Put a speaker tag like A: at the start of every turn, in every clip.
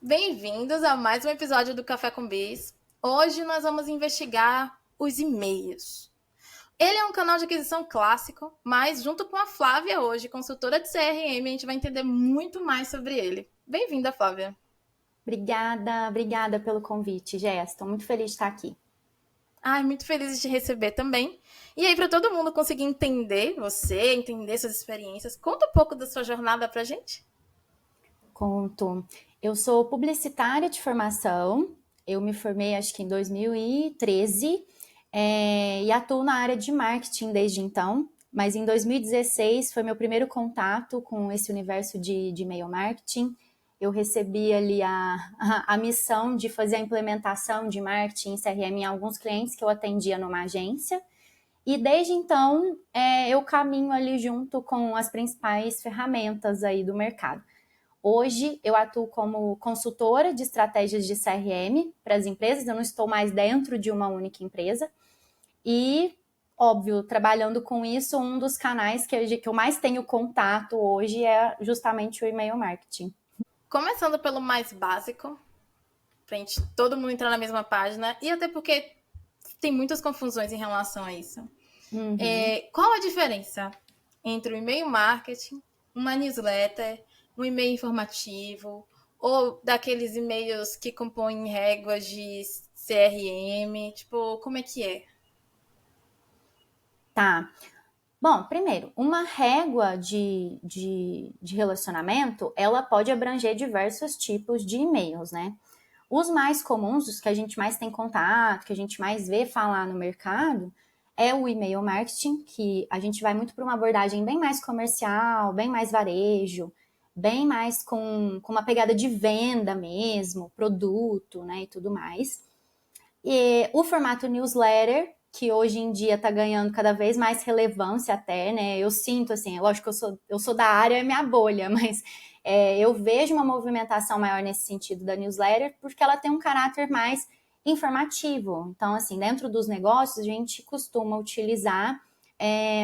A: Bem-vindos a mais um episódio do Café com Bis. Hoje nós vamos investigar os e-mails. Ele é um canal de aquisição clássico, mas junto com a Flávia hoje, consultora de CRM, a gente vai entender muito mais sobre ele. Bem-vinda, Flávia.
B: Obrigada pelo convite, Jéssica. Estou muito feliz de estar aqui.
A: Ai, muito feliz de te receber também. E aí, para todo mundo conseguir entender você, entender suas experiências, conta um pouco da sua jornada pra gente.
B: Conto. Eu sou publicitária de formação. Eu me formei acho que em 2013 e atuo na área de marketing desde então. Mas em 2016 foi meu primeiro contato com esse universo de e-mail marketing. Eu recebi ali a missão de fazer a implementação de marketing em CRM em alguns clientes que eu atendia numa agência. E desde então, eu caminho ali junto com as principais ferramentas aí do mercado. Hoje, eu atuo como consultora de estratégias de CRM para as empresas, eu não estou mais dentro de uma única empresa. E, óbvio, trabalhando com isso, um dos canais que eu mais tenho contato hoje é justamente o e-mail marketing.
A: Começando pelo mais básico, pra gente todo mundo entrar na mesma página, e até porque tem muitas confusões em relação a isso.
B: Uhum.
A: Qual a diferença entre o e-mail marketing, uma newsletter, um e-mail informativo, ou daqueles e-mails que compõem réguas de CRM? Tipo, como é que é?
B: Tá. Bom, primeiro, uma régua de relacionamento, ela pode abranger diversos tipos de e-mails, né? Os mais comuns, os que a gente mais tem contato, que a gente mais vê falar no mercado, é o e-mail marketing, que a gente vai muito para uma abordagem bem mais comercial, bem mais varejo, bem mais com uma pegada de venda mesmo, produto, né, e tudo mais. E o formato newsletter, que hoje em dia está ganhando cada vez mais relevância até, né? Eu sinto, assim, lógico que eu sou da área, é minha bolha, mas eu vejo uma movimentação maior nesse sentido da newsletter, porque ela tem um caráter mais informativo. Então, assim, dentro dos negócios, a gente costuma utilizar,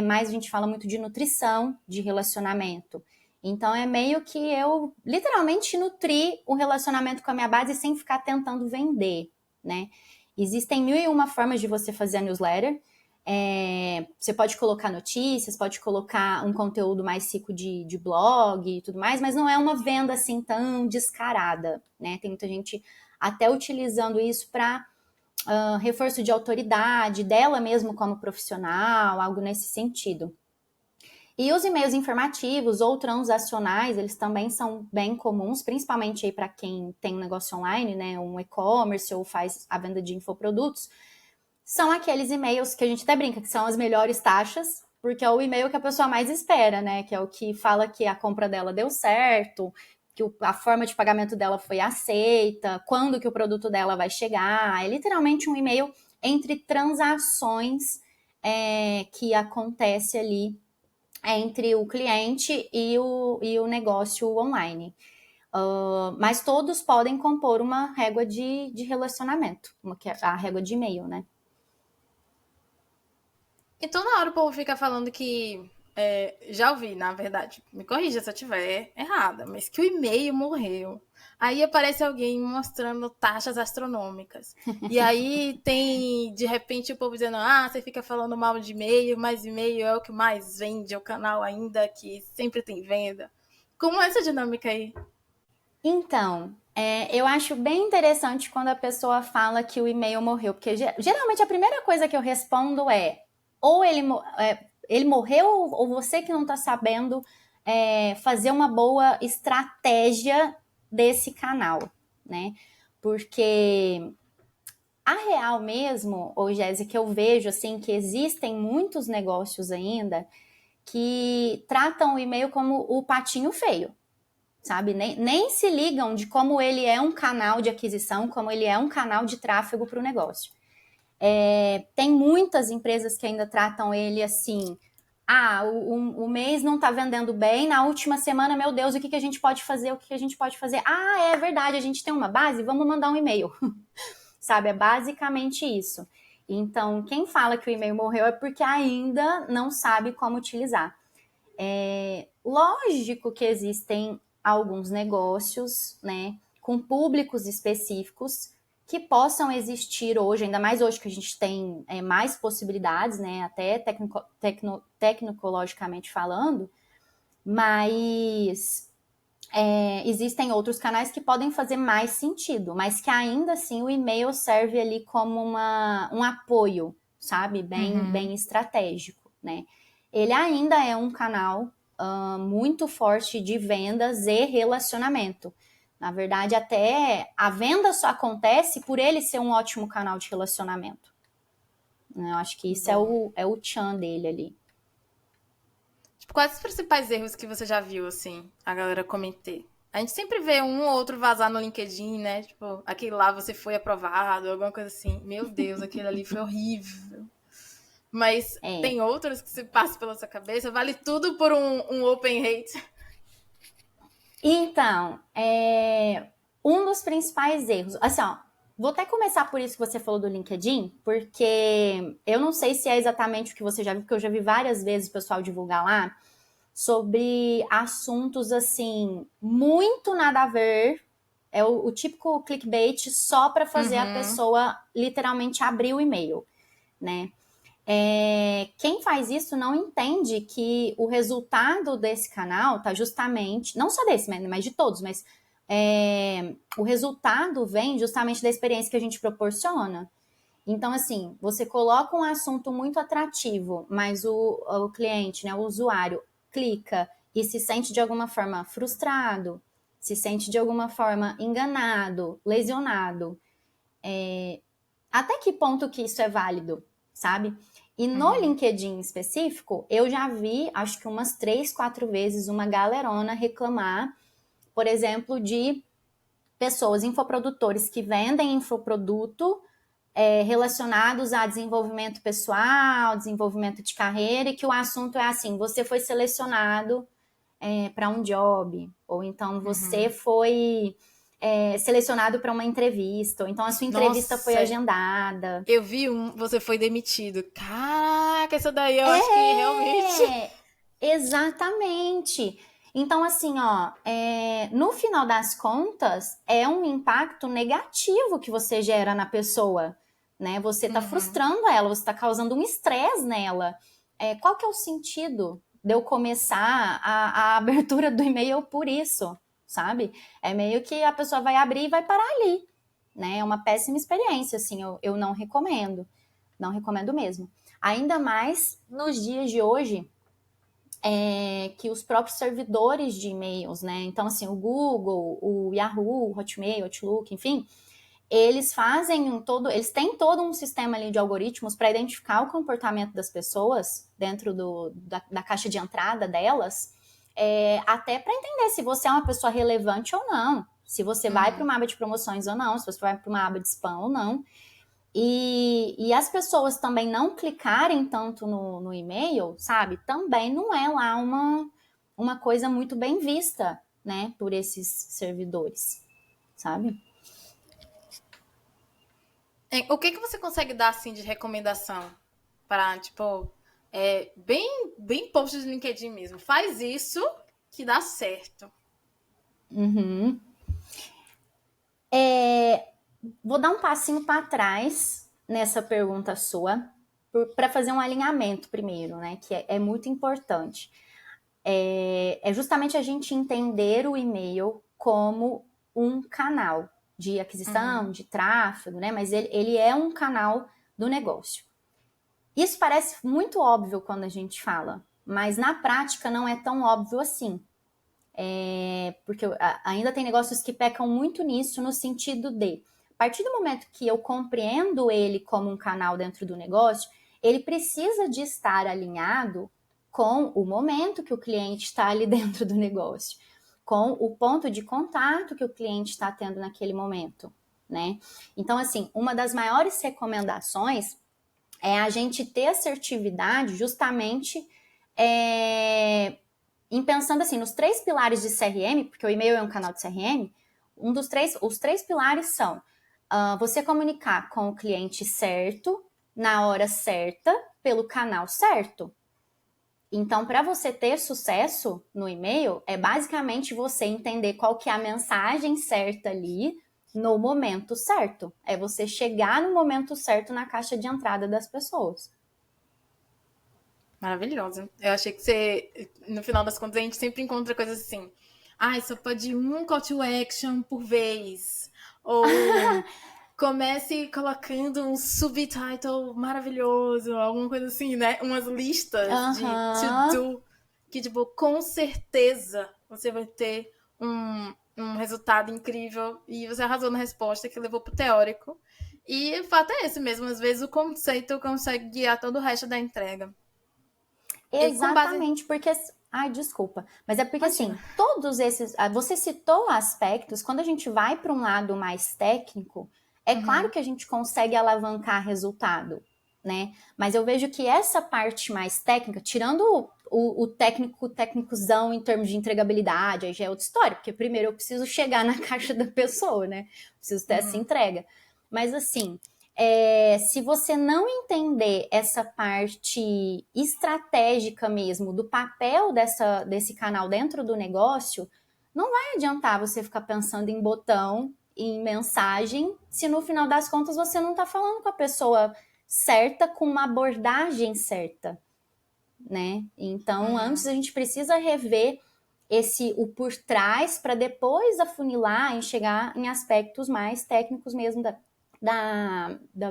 B: mas a gente fala muito de nutrição, de relacionamento. Então, é meio que eu literalmente nutri o relacionamento com a minha base sem ficar tentando vender, né? Existem mil e uma formas de você fazer a newsletter. Você pode colocar notícias, pode colocar um conteúdo mais rico de blog e tudo mais, mas não é uma venda assim tão descarada, né? Tem muita gente até utilizando isso para reforço de autoridade dela mesmo como profissional, algo nesse sentido. E os e-mails informativos ou transacionais, eles também são bem comuns, principalmente aí para quem tem um negócio online, né, um e-commerce ou faz a venda de infoprodutos, são aqueles e-mails que a gente até brinca que são as melhores taxas, porque é o e-mail que a pessoa mais espera, né, que é o que fala que a compra dela deu certo, que a forma de pagamento dela foi aceita, quando que o produto dela vai chegar, é literalmente um e-mail entre transações que acontece ali entre o cliente e o negócio online. Mas todos podem compor uma régua de relacionamento, que é a régua de e-mail, né?
A: E toda hora o povo fica falando que. Já ouvi, na verdade, me corrija se eu estiver errada, mas que o e-mail morreu. Aí aparece alguém mostrando taxas astronômicas. E aí tem, de repente, o povo dizendo: ah, você fica falando mal de e-mail, mas e-mail é o que mais vende, é o canal ainda que sempre tem venda. Como é essa dinâmica aí?
B: Então, eu acho bem interessante quando a pessoa fala que o e-mail morreu, porque geralmente a primeira coisa que eu respondo é ou ele morreu ou você que não está sabendo fazer uma boa estratégia desse canal, né? Porque a real mesmo, ô Jéssica, que eu vejo assim que existem muitos negócios ainda que tratam o e-mail como o patinho feio, sabe? Nem se ligam de como ele é um canal de aquisição, como ele é um canal de tráfego para o negócio. Tem muitas empresas que ainda tratam ele assim. Ah, o mês não está vendendo bem, na última semana, meu Deus, o que a gente pode fazer? O que a gente pode fazer? Ah, é verdade, a gente tem uma base, vamos mandar um e-mail. Sabe? É basicamente isso. Então, quem fala que o e-mail morreu é porque ainda não sabe como utilizar. Lógico que existem alguns negócios, né, com públicos específicos que possam existir hoje, ainda mais hoje que a gente tem mais possibilidades, né, até tecnologicamente falando, mas existem outros canais que podem fazer mais sentido, mas que ainda assim o e-mail serve ali como um apoio, sabe? Bem estratégico, né? Ele ainda é um canal muito forte de vendas e relacionamento. Na verdade, até a venda só acontece por ele ser um ótimo canal de relacionamento. Eu acho que isso é o tchan dele ali.
A: Tipo, quais os principais erros que você já viu, assim, a galera cometer? A gente sempre vê um ou outro vazar no LinkedIn, né? Tipo, aquele lá você foi aprovado, alguma coisa assim. Meu Deus, aquele ali foi horrível. Mas tem outros que se passam pela sua cabeça? Vale tudo por um open rate?
B: Então, um dos principais erros, assim, ó, vou até começar por isso que você falou do LinkedIn, porque eu não sei se é exatamente o que você já viu, porque eu já vi várias vezes o pessoal divulgar lá sobre assuntos, assim, muito nada a ver. É o típico clickbait só para fazer a pessoa literalmente abrir o e-mail, né? Quem faz isso não entende que o resultado desse canal tá justamente, não só desse, mas de todos, mas o resultado vem justamente da experiência que a gente proporciona. Então, assim, você coloca um assunto muito atrativo, mas o cliente, né, o usuário, clica e se sente de alguma forma frustrado, se sente de alguma forma enganado, lesionado. Até que ponto que isso é válido, sabe? E no LinkedIn em específico, eu já vi, acho que umas 3, 4 vezes, uma galerona reclamar, por exemplo, de pessoas, infoprodutores, que vendem infoproduto relacionados a desenvolvimento pessoal, desenvolvimento de carreira, e que o assunto é assim, você foi selecionado para um job, ou então você foi selecionado para uma entrevista, ou então a sua entrevista foi
A: Nossa,
B: agendada.
A: eu vi você foi demitido. Caraca, essa daí eu acho que realmente...
B: Exatamente. Então, assim, ó, no final das contas, é um impacto negativo que você gera na pessoa, né? Você tá frustrando ela, você tá causando um estresse nela. Qual que é o sentido de eu começar a abertura do e-mail por isso, sabe? É meio que a pessoa vai abrir e vai parar ali, né? É uma péssima experiência, assim, eu não recomendo. Não recomendo mesmo. Ainda mais nos dias de hoje, que os próprios servidores de e-mails, né? Então, assim, o Google, o Yahoo, o Hotmail, Outlook, enfim, eles eles têm todo um sistema ali de algoritmos para identificar o comportamento das pessoas dentro da caixa de entrada delas, até para entender se você é uma pessoa relevante ou não, se você vai para uma aba de promoções ou não, se você vai para uma aba de spam ou não. E as pessoas também não clicarem tanto no e-mail, sabe? Também não é lá uma coisa muito bem vista, né? Por esses servidores, sabe?
A: O que você consegue dar, assim, de recomendação para, tipo, bem post de LinkedIn mesmo? Faz isso que dá certo.
B: Vou dar um passinho para trás nessa pergunta sua, para fazer um alinhamento primeiro, né? Que é muito importante. É justamente a gente entender o e-mail como um canal de aquisição, de tráfego, né? Mas ele é um canal do negócio. Isso parece muito óbvio quando a gente fala, mas na prática não é tão óbvio assim. Porque ainda tem negócios que pecam muito nisso, no sentido de, a partir do momento que eu compreendo ele como um canal dentro do negócio, ele precisa de estar alinhado com o momento que o cliente está ali dentro do negócio, com o ponto de contato que o cliente está tendo naquele momento, né? Então, assim, uma das maiores recomendações é a gente ter assertividade justamente em pensando assim, nos 3 pilares de CRM, porque o e-mail é um canal de CRM, os 3 pilares são você comunicar com o cliente certo, na hora certa, pelo canal certo. Então, para você ter sucesso no e-mail, é basicamente você entender qual que é a mensagem certa ali no momento certo. É você chegar no momento certo na caixa de entrada das pessoas.
A: Maravilhosa. Eu achei que você, no final das contas, a gente sempre encontra coisas assim. Ai, só pode um call to action por vez. Ou comece colocando um subtitle maravilhoso, alguma coisa assim, né? Umas listas de
B: Aham.
A: to-do que, tipo, com certeza você vai ter um resultado incrível e você arrasou na resposta que levou pro teórico. E o fato é esse mesmo, às vezes o conceito consegue guiar todo o resto da entrega. E com base.
B: Exatamente, porque. Ai, desculpa. Mas é porque,
A: Imagina.
B: assim, todos esses. Você citou aspectos, quando a gente vai para um lado mais técnico, é claro
A: Uhum.
B: que a gente consegue alavancar resultado, né? Mas eu vejo que essa parte mais técnica, tirando o técnicozão em termos de entregabilidade, aí já é outra história, porque primeiro eu preciso chegar na caixa da pessoa, né? Preciso ter essa
A: Uhum.
B: entrega. Mas, assim, se você não entender essa parte estratégica mesmo do papel desse canal dentro do negócio, não vai adiantar você ficar pensando em botão, em mensagem, se no final das contas você não está falando com a pessoa certa, com uma abordagem certa, né? Então, antes
A: Uhum.
B: a gente precisa rever o por trás para depois afunilar e chegar em aspectos mais técnicos mesmo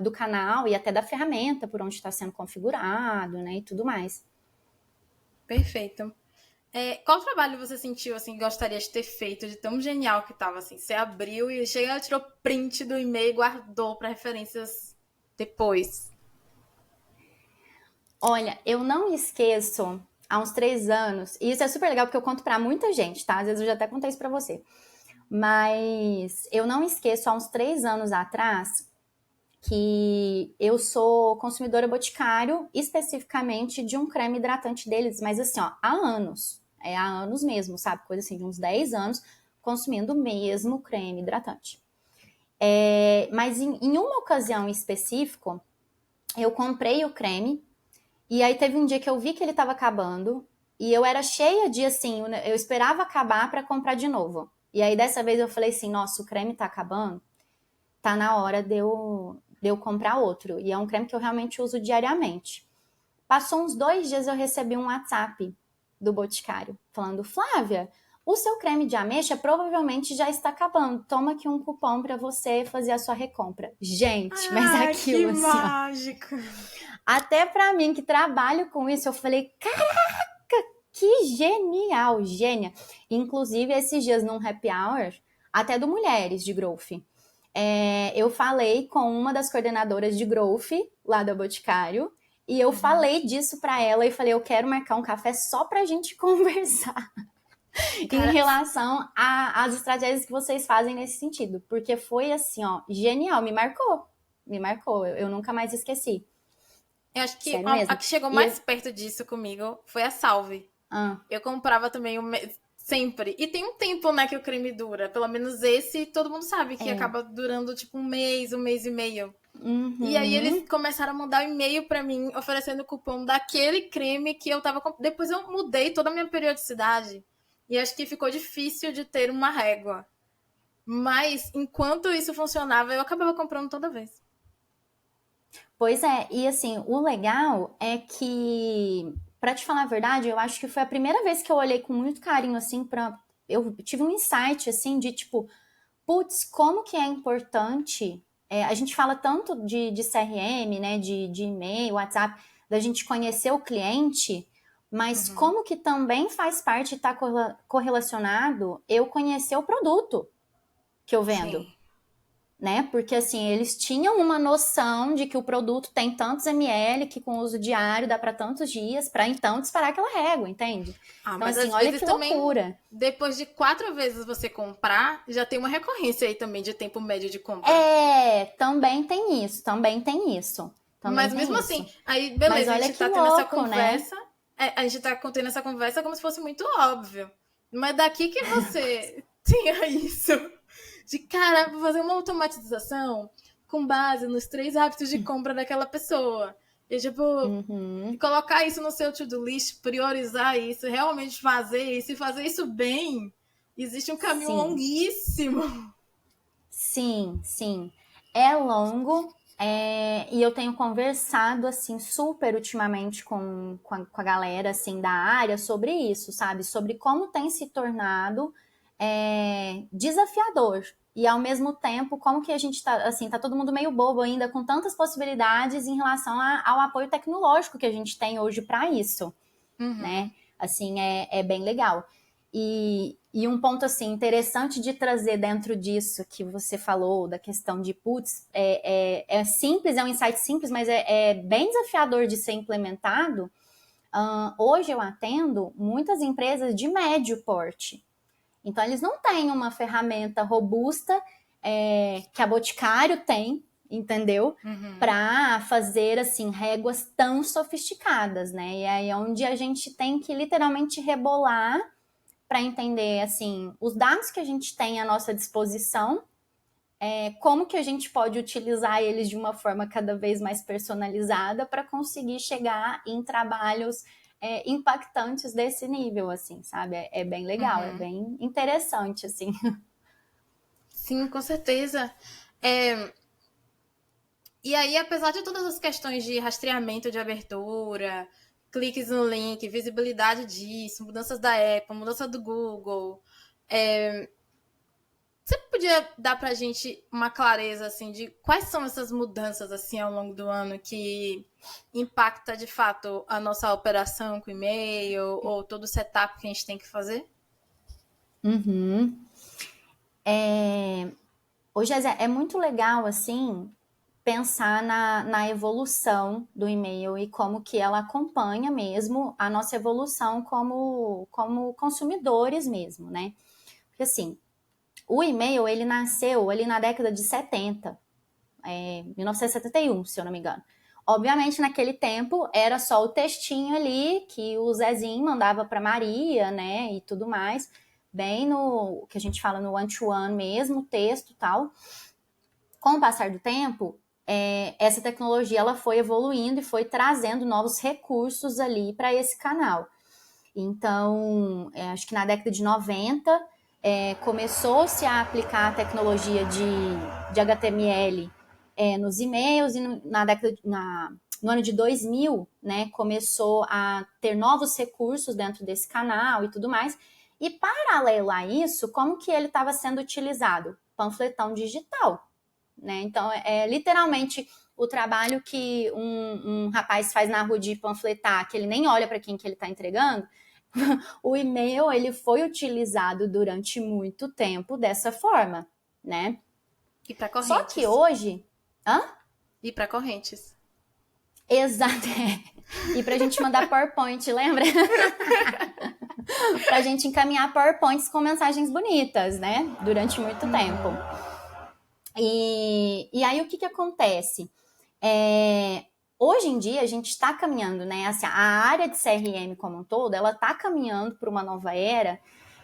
B: do canal e até da ferramenta por onde está sendo configurado, né, e tudo mais.
A: Perfeito. Qual trabalho você sentiu assim gostaria de ter feito de tão genial que tava assim? Você abriu e chega, tirou print do e-mail e guardou para referências depois.
B: Olha, eu não esqueço, há uns 3 anos, e isso é super legal porque eu conto para muita gente, tá? Às vezes eu já até contei isso para você. Mas eu não esqueço, há uns 3 anos atrás, que eu sou consumidora Boticário, especificamente de um creme hidratante deles, mas assim, ó, há anos. É há anos mesmo, sabe? Coisa assim, de uns 10 anos, consumindo o mesmo creme hidratante. Mas em uma ocasião em específico, eu comprei o creme, e aí teve um dia que eu vi que ele estava acabando, e eu era cheia de assim, eu esperava acabar para comprar de novo. E aí dessa vez eu falei assim, nossa, o creme tá acabando, tá na hora de eu comprar outro. E é um creme que eu realmente uso diariamente. Passou uns 2 dias, eu recebi um WhatsApp do Boticário, falando, Flávia, o seu creme de ameixa provavelmente já está acabando. Toma aqui um cupom para você fazer a sua recompra. Gente, mas
A: Ah, que
B: aquilo assim, ó.
A: mágico!
B: Até para mim que trabalho com isso, eu falei, que genial, gênia. Inclusive, esses dias num happy hour, até do Mulheres de Growth, eu falei com uma das coordenadoras de Growth lá da Boticário e eu falei disso para ela e falei, eu quero marcar um café só pra gente conversar em
A: Cara,
B: relação às estratégias que vocês fazem nesse sentido, porque foi assim, ó, genial, me marcou, eu nunca mais esqueci,
A: eu acho que
B: sério
A: a
B: mesmo.
A: que chegou
B: E
A: mais perto disso comigo foi a Salve.
B: ah,
A: Eu comprava também sempre. E tem um tempo, né, que o creme dura. Pelo menos esse, todo mundo sabe que
B: é,
A: acaba durando tipo um mês e meio. E aí eles
B: uhum.
A: começaram a mandar um e-mail pra mim oferecendo cupom daquele creme que eu tava comprando. Depois eu mudei toda a minha periodicidade. E acho que ficou difícil de ter uma régua. Mas enquanto isso funcionava, eu acabava comprando toda vez.
B: Pois é, e assim, o legal é que, pra te falar a verdade, eu acho que foi a primeira vez que eu olhei com muito carinho, assim, eu tive um insight, assim, de tipo, putz, como que é importante. A gente fala tanto de CRM, né, de e-mail, WhatsApp, da gente conhecer o cliente, mas
A: Uhum.
B: como que também faz parte e está correlacionado eu conhecer o produto que eu vendo,
A: Sim.
B: né? Porque assim, eles tinham uma noção de que o produto tem tantos ml, que com uso diário dá para tantos dias, para então disparar aquela régua, entende?
A: Ah,
B: Então
A: mas
B: assim,
A: às
B: olha
A: vezes
B: que
A: também,
B: loucura.
A: depois de 4 vezes você comprar, já tem uma recorrência aí também de tempo médio de compra.
B: Também tem isso, também tem isso, também
A: Mas mesmo
B: tem
A: assim,
B: isso.
A: aí
B: Mas
A: beleza, a
B: olha
A: gente
B: que
A: tá tendo essa
B: louco, né?
A: conversa, a gente tá contendo essa conversa como se fosse muito óbvio. Mas daqui que você tenha isso, de cara, vou fazer uma automatização com base nos 3 hábitos de compra daquela pessoa. E, tipo,
B: Uhum.
A: colocar isso no seu to-do list, priorizar isso, realmente fazer isso e fazer isso bem, existe um caminho
B: Sim,
A: longuíssimo.
B: sim, sim. É longo, e eu tenho conversado, assim, super ultimamente com a galera, assim, da área sobre isso, sabe? Sobre como tem se tornado desafiador. E, ao mesmo tempo, como que a gente tá, assim, tá todo mundo meio bobo ainda, com tantas possibilidades em relação ao apoio tecnológico que a gente tem hoje para isso, né?
A: Uhum.
B: Assim, é bem legal. E um ponto assim interessante de trazer dentro disso que você falou, da questão de putz, é simples, é um insight simples, mas é bem desafiador de ser implementado. Hoje eu atendo muitas empresas de médio porte. Então, eles não têm uma ferramenta robusta que a Boticário tem, entendeu?
A: Uhum.
B: Para fazer assim réguas tão sofisticadas, né? E aí é onde a gente tem que literalmente rebolar para entender assim os dados que a gente tem à nossa disposição, como que a gente pode utilizar eles de uma forma cada vez mais personalizada para conseguir chegar em trabalhos impactantes desse nível, assim, sabe? É bem legal, é
A: Uhum.
B: bem interessante, assim.
A: Sim, com certeza. É, e aí, apesar de todas as questões de rastreamento de abertura, cliques no link, visibilidade disso, mudanças da Apple, mudança do Google, você podia dar pra gente uma clareza assim de quais são essas mudanças assim ao longo do ano que impacta de fato a nossa operação com e-mail ou todo o setup que a gente tem que fazer?
B: Uhum. Hoje é muito legal, assim, pensar na evolução do e-mail e como que ela acompanha mesmo a nossa evolução como consumidores mesmo, né? Porque, assim, o e-mail, ele nasceu ali na década de 70, 1971, se eu não me engano. Obviamente, naquele tempo, era só o textinho ali que o Zezinho mandava para Maria, né, e tudo mais, bem no que a gente fala no one-to-one mesmo, texto e tal. Com o passar do tempo, essa tecnologia ela foi evoluindo e foi trazendo novos recursos ali para esse canal. Então, acho que na década de 90, começou-se a aplicar a tecnologia de HTML nos e-mails e no ano de 2000, né, começou a ter novos recursos dentro desse canal e tudo mais. E paralelo a isso, como que ele estava sendo utilizado? Panfletão digital, né? Então, literalmente o trabalho que um rapaz faz na rua de panfletar, que ele nem olha para quem que ele está entregando, o e-mail ele foi utilizado durante muito tempo dessa forma, né?
A: E para
B: Só que
A: correntes.
B: hoje, hã?
A: E para correntes.
B: Exato. E para a gente mandar PowerPoint, lembra? Para a gente encaminhar PowerPoints com mensagens bonitas, né? Durante muito tempo.
A: Uhum.
B: E aí o que acontece? Hoje em dia a gente está caminhando, né? Assim, a área de CRM como um todo, ela está caminhando para uma nova era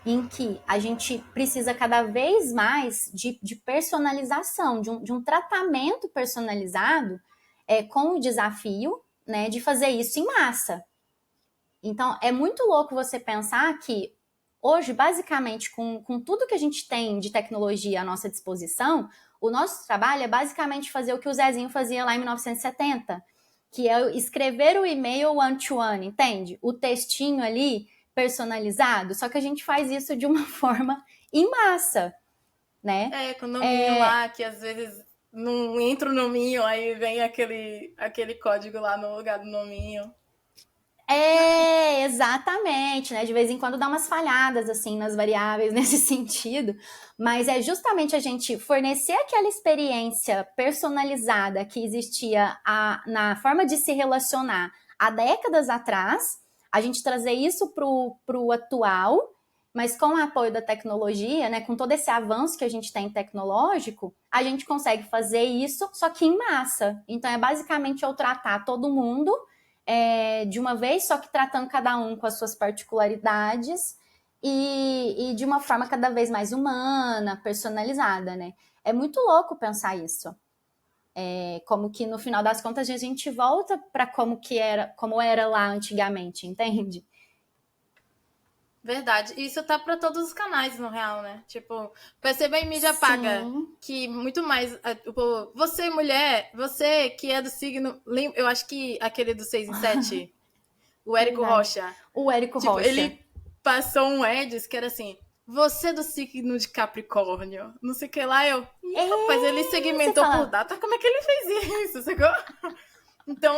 B: em que a gente precisa cada vez mais de personalização, de um tratamento personalizado, com o desafio, né, de fazer isso em massa. Então, é muito louco você pensar que hoje, basicamente, com tudo que a gente tem de tecnologia à nossa disposição, o nosso trabalho é basicamente fazer o que o Zezinho fazia lá em 1970, que é escrever o e-mail one-to-one, entende? O textinho ali personalizado, só que a gente faz isso de uma forma em massa, né?
A: Com o nominho lá, que às vezes não entra o nominho, aí vem aquele código lá no lugar do nominho.
B: Exatamente, né? De vez em quando dá umas falhadas assim nas variáveis nesse sentido, mas é justamente a gente fornecer aquela experiência personalizada que existia na forma de se relacionar há décadas atrás, a gente trazer isso pro atual, mas com o apoio da tecnologia, né? Com todo esse avanço que a gente tem tecnológico, a gente consegue fazer isso, só que em massa. Então é basicamente eu tratar todo mundo de uma vez, só que tratando cada um com as suas particularidades e de uma forma cada vez mais humana, personalizada, né? É muito louco pensar isso. Como que no final das contas a gente volta para como era lá antigamente, entende?
A: Verdade. Isso tá pra todos os canais, no real, né? Tipo, perceba em mídia paga
B: Sim,
A: que muito mais. Tipo, você, mulher, você que é do signo. Eu acho que aquele do 6 em 7, o Érico
B: verdade.
A: Rocha.
B: O Érico
A: Tipo,
B: Rocha.
A: ele passou um Edis que era assim. Você do signo de Capricórnio. Não sei o que lá, eu. Ih, rapaz, ele
B: Você
A: segmentou por
B: fala,
A: data. Como é que ele fez isso? Sacou? Então,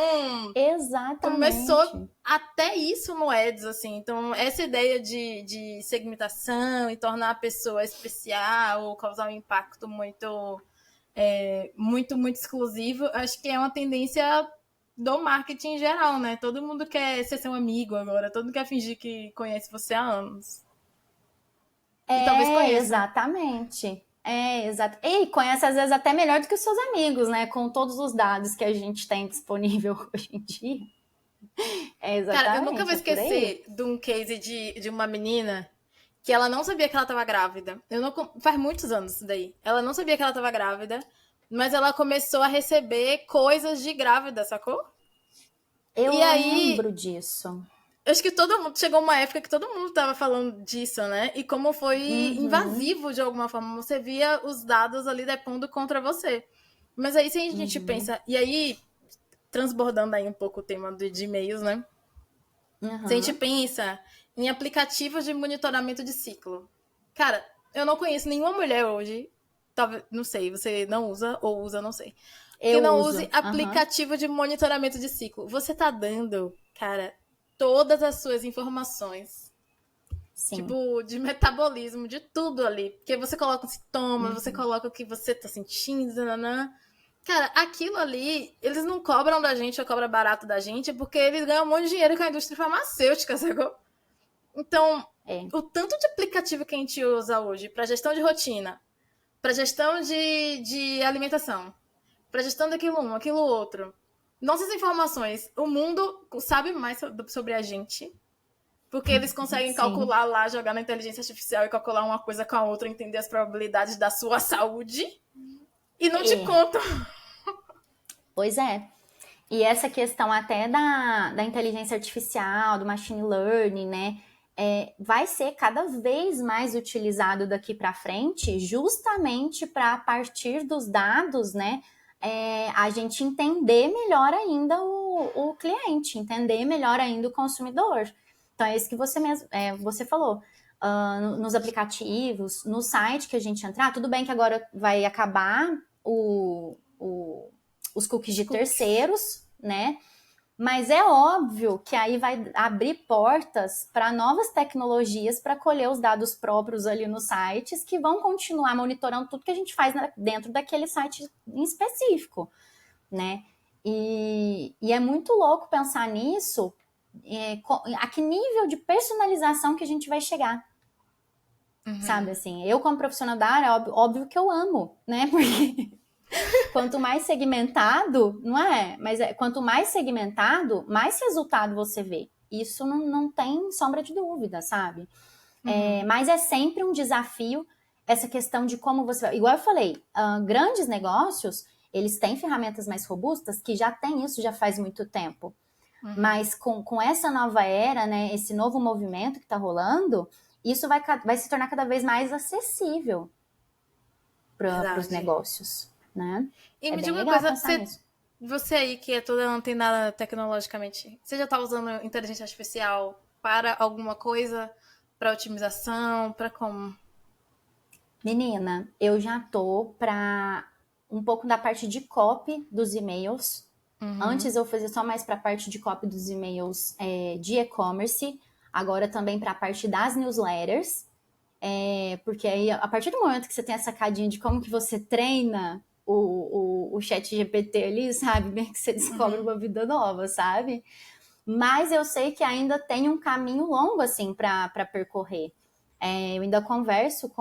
A: começou
B: exatamente.
A: até isso no Eds, assim. Então, essa ideia de segmentação e tornar a pessoa especial ou causar um impacto muito exclusivo, acho que é uma tendência do marketing em geral, né? Todo mundo quer ser seu amigo agora, todo mundo quer fingir que conhece você há anos. E talvez conheça.
B: Exatamente. Exato. E conhece às vezes até melhor do que os seus amigos, né? Com todos os dados que a gente tem disponível hoje em dia.
A: Cara, eu nunca vou
B: Exatamente, é por aí.
A: esquecer de um case de uma menina que ela não sabia que ela tava grávida. Eu não, faz muitos anos isso daí. Ela não sabia que ela tava grávida, mas ela começou a receber coisas de grávida, sacou?
B: Eu
A: E aí,
B: lembro disso.
A: acho que todo mundo, chegou uma época que todo mundo tava falando disso, né? E como foi
B: Uhum,
A: invasivo de alguma forma, você via os dados ali depondo contra você. Mas aí se a gente
B: uhum,
A: pensa, e aí transbordando aí um pouco o tema de e-mails, né? Se a gente
B: uhum.
A: pensa em aplicativos de monitoramento de ciclo. Cara, eu não conheço nenhuma mulher hoje, talvez, não sei, você não usa ou usa, não sei, que
B: Eu
A: não use
B: uso. Uhum.
A: aplicativo de monitoramento de ciclo. Você tá dando, cara, todas as suas informações,
B: Sim.
A: tipo, de metabolismo, de tudo ali. Porque você coloca os sintomas, você
B: Uhum.
A: coloca o que você tá sentindo, nanã. Cara, aquilo ali, eles não cobram da gente ou cobram barato da gente, porque eles ganham um monte de dinheiro com a indústria farmacêutica, sacou? Então,
B: É.
A: o tanto de aplicativo que a gente usa hoje para gestão de rotina, para gestão de alimentação, para gestão daquilo um, aquilo outro. Nossas informações, o mundo sabe mais sobre a gente, porque eles conseguem
B: Sim.
A: calcular lá, jogar na inteligência artificial e calcular uma coisa com a outra, entender as probabilidades da sua saúde e não te
B: É.
A: contam.
B: Pois é. E essa questão até da inteligência artificial, do machine learning, né? Vai ser cada vez mais utilizado daqui para frente, justamente para, a partir dos dados, né? A gente entender melhor ainda o cliente, entender melhor ainda o consumidor. Então, é isso que você falou. Nos aplicativos, no site que a gente entrar, tudo bem que agora vai acabar os cookies
A: Os
B: de
A: cookies.
B: terceiros, né? Mas é óbvio que aí vai abrir portas para novas tecnologias para colher os dados próprios ali nos sites que vão continuar monitorando tudo que a gente faz dentro daquele site em específico, né? E é muito louco pensar nisso, a que nível de personalização que a gente vai chegar,
A: Uhum.
B: sabe? Assim, eu como profissional da área, óbvio que eu amo, né? Porque quanto mais segmentado, não é? Mas quanto mais segmentado, mais resultado você vê. Isso não tem sombra de dúvida, sabe?
A: Uhum.
B: Mas é sempre um desafio essa questão de como você vai. Igual eu falei, grandes negócios, eles têm ferramentas mais robustas que já têm isso já faz muito tempo.
A: Uhum.
B: Mas com essa nova era, né, esse novo movimento que está rolando, isso vai se tornar cada vez mais acessível para os
A: Verdade.
B: negócios, né?
A: E
B: É
A: me diga
B: bem
A: uma
B: legal
A: coisa,
B: pensar nisso.
A: você aí que é toda antenada tecnologicamente, você já tá usando inteligência artificial para alguma coisa? Para otimização? Para como?
B: Menina, eu já tô para um pouco da parte de copy dos e-mails.
A: Uhum.
B: Antes eu fazia só mais para a parte de copy dos e-mails de e-commerce, agora também para a parte das newsletters, porque aí a partir do momento que você tem essa sacadinha de como que você treina o chat GPT ali, sabe? Bem que você descobre
A: Uhum.
B: uma vida nova, sabe? Mas eu sei que ainda tem um caminho longo assim para percorrer. Eu ainda converso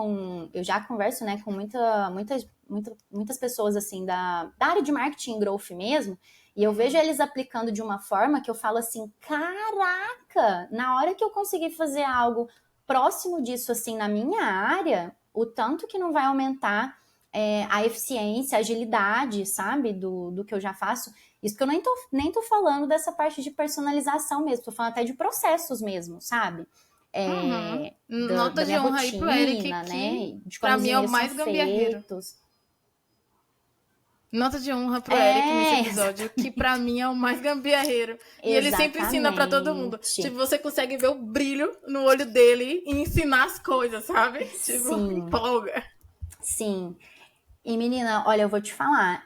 B: eu já converso, né, com muitas pessoas assim da área de marketing growth mesmo, e eu vejo
A: Uhum.
B: eles aplicando de uma forma que eu falo assim, caraca, na hora que eu conseguir fazer algo próximo disso assim na minha área, o tanto que não vai aumentar a eficiência, a agilidade, sabe, do que eu já faço. Isso que eu nem tô falando dessa parte de personalização mesmo, tô falando até de processos mesmo, sabe?
A: Uhum.
B: Da
A: Nota de
B: minha
A: honra aí pro Eric,
B: rotina,
A: que
B: né? De como
A: pra
B: os
A: mim é o
B: e-mails são
A: mais gambiarreiro.
B: feitos.
A: Nota de honra pro Eric nesse
B: É,
A: episódio, que pra mim é o mais gambiarreiro. E ele sempre ensina pra todo mundo.
B: exatamente.
A: Tipo, você consegue ver o brilho no olho dele e ensinar as coisas, sabe? Tipo,
B: Sim,
A: empolga.
B: sim. E menina, olha, eu vou te falar,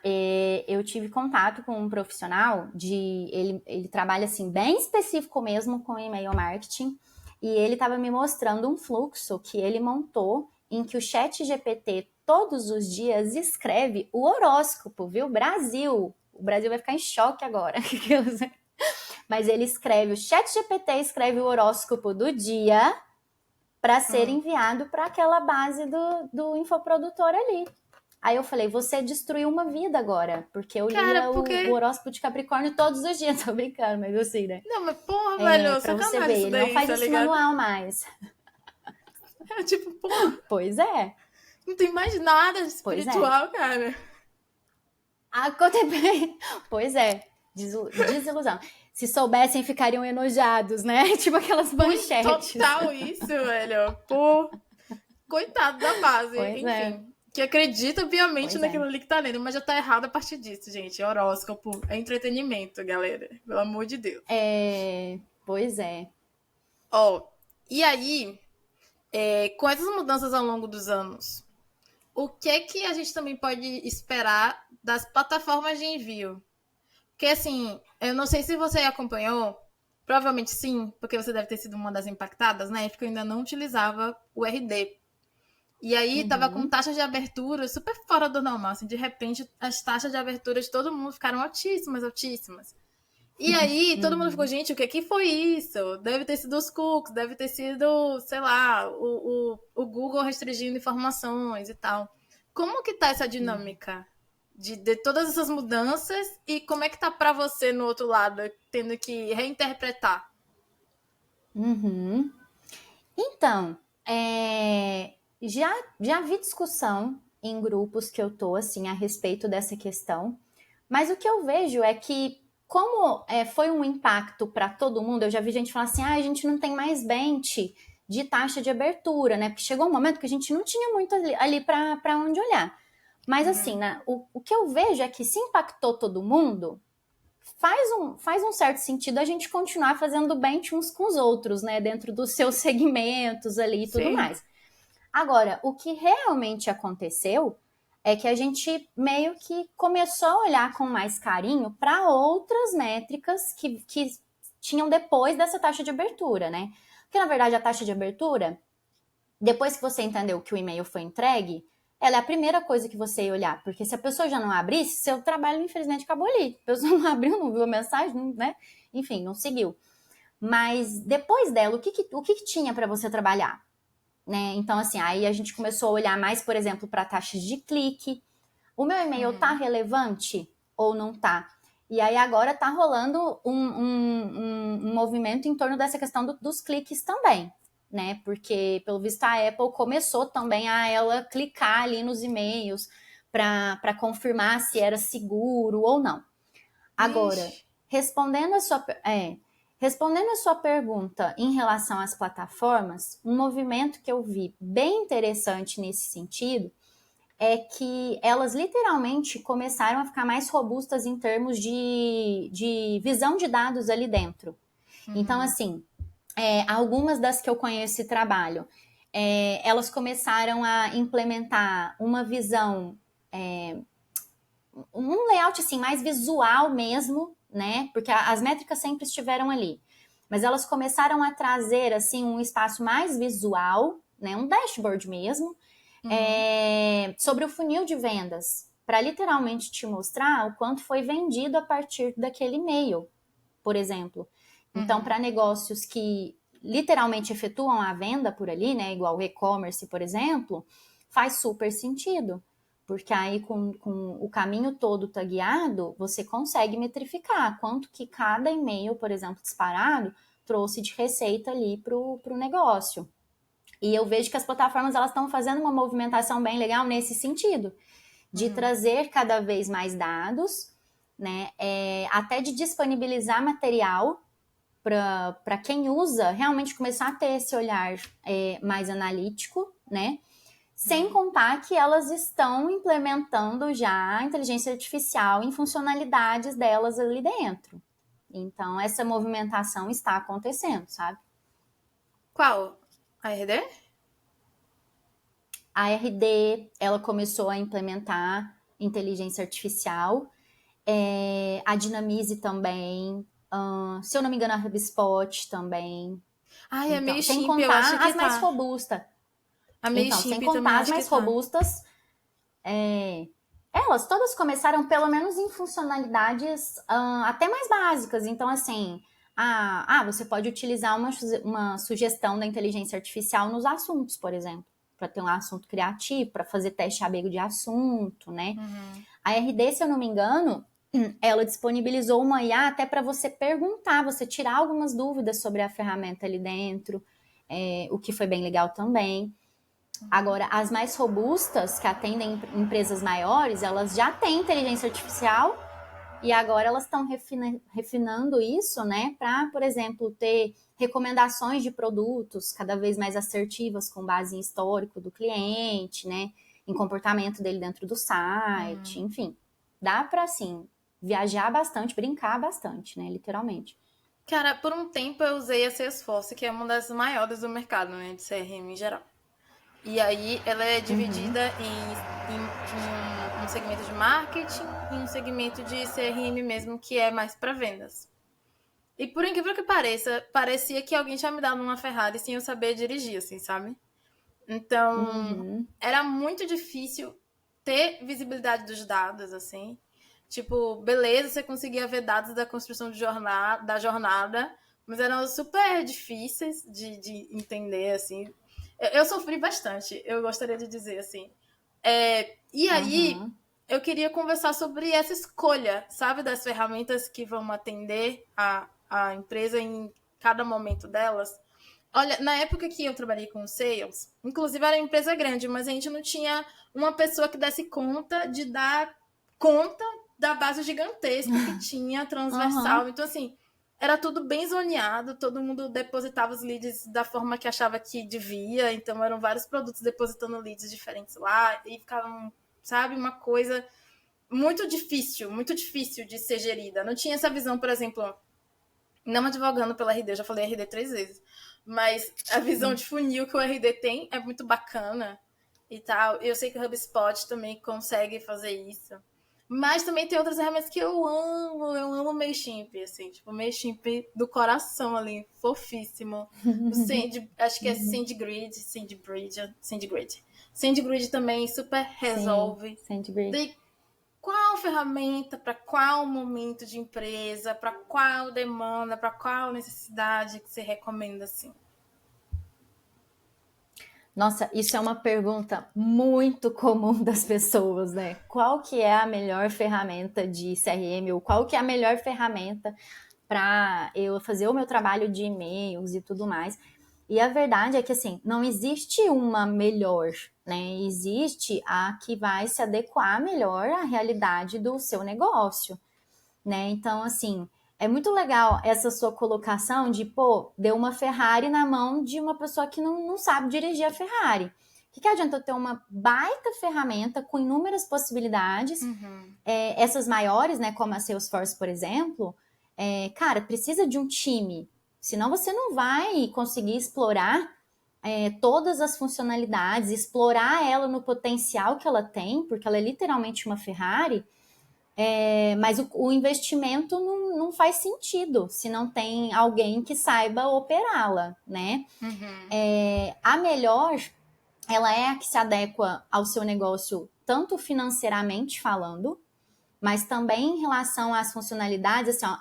B: eu tive contato com um profissional ele trabalha assim, bem específico mesmo com e-mail marketing, e ele estava me mostrando um fluxo que ele montou em que o chat GPT todos os dias escreve o horóscopo, viu? Brasil! O Brasil vai ficar em choque agora. Mas ele escreve, o chat GPT escreve o horóscopo do dia para ser
A: Hum.
B: enviado para aquela base do infoprodutor ali. Aí eu falei, você destruiu uma vida agora, porque eu
A: Cara,
B: lia o
A: porque.
B: horóscopo de Capricórnio todos os dias, tô brincando, mas assim, né?
A: Não, mas porra, velho,
B: Pra você
A: sacanagem
B: ver,
A: isso
B: ele não
A: daí,
B: faz
A: tá
B: isso
A: ligado?
B: manual mais.
A: É tipo, porra,
B: Pois é,
A: não tem mais nada de
B: pois é.
A: espiritual, cara.
B: Pois é, desilusão. Se soubessem, ficariam enojados, né? Tipo aquelas
A: Pois
B: manchetes.
A: total isso, velho. Pô, coitado da base,
B: Pois é,
A: enfim. Que acredita piamente
B: pois
A: naquilo
B: é.
A: ali que tá lendo, mas já tá errado a partir disso, gente. Horóscopo é entretenimento, galera. Pelo amor de Deus.
B: Pois é.
A: Ó, e aí, com essas mudanças ao longo dos anos, o que é que a gente também pode esperar das plataformas de envio? Porque, assim, eu não sei se você acompanhou, provavelmente sim, porque você deve ter sido uma das impactadas, na época eu ainda não utilizava o RD. E aí tava com
B: Uhum,
A: taxas de abertura super fora do normal, assim, de repente as taxas de abertura de todo mundo ficaram altíssimas, altíssimas. E aí todo mundo ficou,
B: uhum,
A: gente, o que foi isso? Deve ter sido os cookies, deve ter sido, sei lá, o Google restringindo informações e tal. Como que tá essa
B: uhum.
A: dinâmica de todas essas mudanças e como é que tá pra você no outro lado, tendo que reinterpretar?
B: Uhum. Então, já vi discussão em grupos que eu tô, assim, a respeito dessa questão, mas o que eu vejo é que, como foi um impacto para todo mundo, eu já vi gente falar assim, a gente não tem mais bench de taxa de abertura, né? Porque chegou um momento que a gente não tinha muito ali para onde olhar. Mas, assim,
A: Uhum.
B: né, o que eu vejo é que se impactou todo mundo, faz um certo sentido a gente continuar fazendo bench uns com os outros, né? Dentro dos seus segmentos ali e tudo
A: Sim.
B: mais. Agora, o que realmente aconteceu é que a gente meio que começou a olhar com mais carinho para outras métricas que tinham depois dessa taxa de abertura, né? Porque, na verdade, a taxa de abertura, depois que você entendeu que o e-mail foi entregue, ela é a primeira coisa que você ia olhar, porque se a pessoa já não abrisse, seu trabalho, infelizmente, acabou ali. A pessoa não abriu, não viu a mensagem, não, né? Enfim, não seguiu. Mas depois dela, o que tinha para você trabalhar? Né? Então, assim, aí a gente começou a olhar mais, por exemplo, para taxas de clique. O meu e-mail tá
A: Uhum.
B: relevante ou não tá? E aí agora tá rolando um movimento em torno dessa questão dos cliques também, né? Porque, pelo visto, a Apple começou também a ela clicar ali nos e-mails para confirmar se era seguro ou não. Agora,
A: Ixi.
B: respondendo a sua, respondendo a sua pergunta em relação às plataformas, um movimento que eu vi bem interessante nesse sentido é que elas literalmente começaram a ficar mais robustas em termos de visão de dados ali dentro. Então,
A: Uhum.
B: assim, algumas das que eu conheço e trabalho, elas começaram a implementar uma visão, um layout assim mais visual mesmo, né? Porque as métricas sempre estiveram ali, mas elas começaram a trazer assim um espaço mais visual, né? Um dashboard mesmo,
A: Uhum.
B: sobre o funil de vendas, para literalmente te mostrar o quanto foi vendido a partir daquele e-mail, por exemplo. Então,
A: Uhum.
B: para negócios que literalmente efetuam a venda por ali, né, igual o e-commerce, por exemplo, faz super sentido. Porque aí, com o caminho todo tagueado, você consegue metrificar quanto que cada e-mail, por exemplo, disparado, trouxe de receita ali para o negócio. E eu vejo que as plataformas elas estão fazendo uma movimentação bem legal nesse sentido, de trazer cada vez mais dados, né? Até de disponibilizar material para quem usa realmente começar a ter esse olhar mais analítico, né? Sem contar que elas estão implementando já a inteligência artificial em funcionalidades delas ali dentro. Então, essa movimentação está acontecendo, sabe?
A: Qual? A RD?
B: A RD, ela começou a implementar inteligência artificial. A Dinamize também. Se eu não me engano, a HubSpot também.
A: Ai, a
B: Então, sem
A: MailChimp, eu acho
B: contar
A: que
B: as mais
A: tá.
B: robustas.
A: A
B: Então, sem
A: MailChimp também
B: contar as
A: acho que
B: mais
A: tá.
B: robustas, elas todas começaram pelo menos em funcionalidades até mais básicas. Então, assim, você pode utilizar uma sugestão da inteligência artificial nos assuntos, por exemplo, para ter um assunto criativo, para fazer teste AB de assunto, né? A RD, se eu não me engano, ela disponibilizou uma IA até para você perguntar, você tirar algumas dúvidas sobre a ferramenta ali dentro, o que foi bem legal também. Agora, as mais robustas, que atendem empresas maiores, elas já têm inteligência artificial e agora elas estão refinando isso, né, para, por exemplo, ter recomendações de produtos cada vez mais assertivas com base em histórico do cliente, né, em comportamento dele dentro do site, enfim. Dá para, assim, viajar bastante, brincar bastante, né, literalmente.
A: Cara, por um tempo eu usei a Salesforce, que é uma das maiores do mercado, né, de CRM em geral. E aí ela é dividida em um segmento de marketing e um segmento de CRM mesmo, que é mais para vendas. E por incrível que pareça, parecia que alguém tinha me dado uma Ferrari sem eu saber dirigir, assim, sabe? Então, era muito difícil ter visibilidade dos dados, assim. Tipo, beleza, você conseguia ver dados da construção da jornada, mas eram super difíceis de entender, assim. Eu sofri bastante, eu gostaria de dizer, assim. E aí, eu queria conversar sobre essa escolha, sabe, das ferramentas que vão atender a empresa em cada momento delas. Olha, na época que eu trabalhei com sales, inclusive era uma empresa grande, mas a gente não tinha uma pessoa que desse conta de dar conta da base gigantesca que tinha, transversal. Então, assim, era tudo bem zoneado, todo mundo depositava os leads da forma que achava que devia, então eram vários produtos depositando leads diferentes lá, e ficava, sabe, uma coisa muito difícil de ser gerida. Não tinha essa visão, por exemplo, não advogando pela RD, eu já falei RD 3 vezes, mas a visão de funil que o RD tem é muito bacana e tal. Eu sei que o HubSpot também consegue fazer isso. Mas também tem outras ferramentas que eu amo o Mailchimp, assim, tipo, o Mailchimp do coração ali, fofíssimo. Acho que é SendGrid também super resolve.
B: SendGrid.
A: Qual ferramenta para qual momento de empresa, para qual demanda, para qual necessidade que você recomenda, assim?
B: Nossa, isso é uma pergunta muito comum das pessoas, né? Qual que é a melhor ferramenta de CRM ou qual que é a melhor ferramenta para eu fazer o meu trabalho de e-mails e tudo mais? E a verdade é que, assim, não existe uma melhor, né? Existe a que vai se adequar melhor à realidade do seu negócio, né? Então, assim, é muito legal essa sua colocação de, pô, deu uma Ferrari na mão de uma pessoa que não sabe dirigir a Ferrari. O que adianta eu ter uma baita ferramenta com inúmeras possibilidades, essas maiores, né, como a Salesforce, por exemplo, cara, precisa de um time, senão você não vai conseguir explorar todas as funcionalidades, explorar ela no potencial que ela tem, porque ela é literalmente uma Ferrari. Mas o investimento não faz sentido se não tem alguém que saiba operá-la, né? A melhor, ela é a que se adequa ao seu negócio, tanto financeiramente falando, mas também em relação às funcionalidades, assim, ó,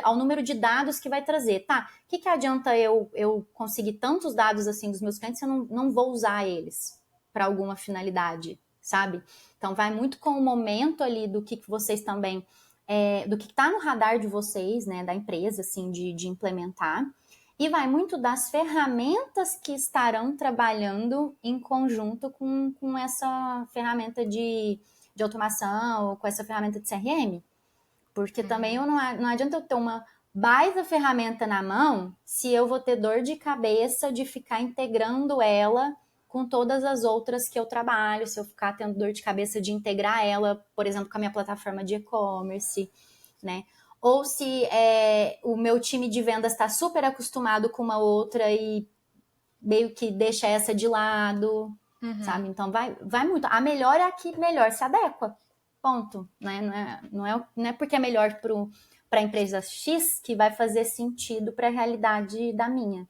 B: ao número de dados que vai trazer. Tá, o que adianta eu conseguir tantos dados assim dos meus clientes se eu não vou usar eles para alguma finalidade, sabe? Então, vai muito com o momento ali do que vocês também, do que está no radar de vocês, né, da empresa, assim, de implementar. E vai muito das ferramentas que estarão trabalhando em conjunto com essa ferramenta de automação, com essa ferramenta de CRM. Porque também não adianta eu ter uma baita ferramenta na mão se eu vou ter dor de cabeça de ficar integrando ela com todas as outras que eu trabalho, se eu ficar tendo dor de cabeça de integrar ela, por exemplo, com a minha plataforma de e-commerce, né? Ou se o meu time de vendas está super acostumado com uma outra e meio que deixa essa de lado, sabe? Então vai muito. A melhor é a que melhor se adequa. Ponto. Né? Não é porque é melhor para a empresa X que vai fazer sentido para a realidade da minha.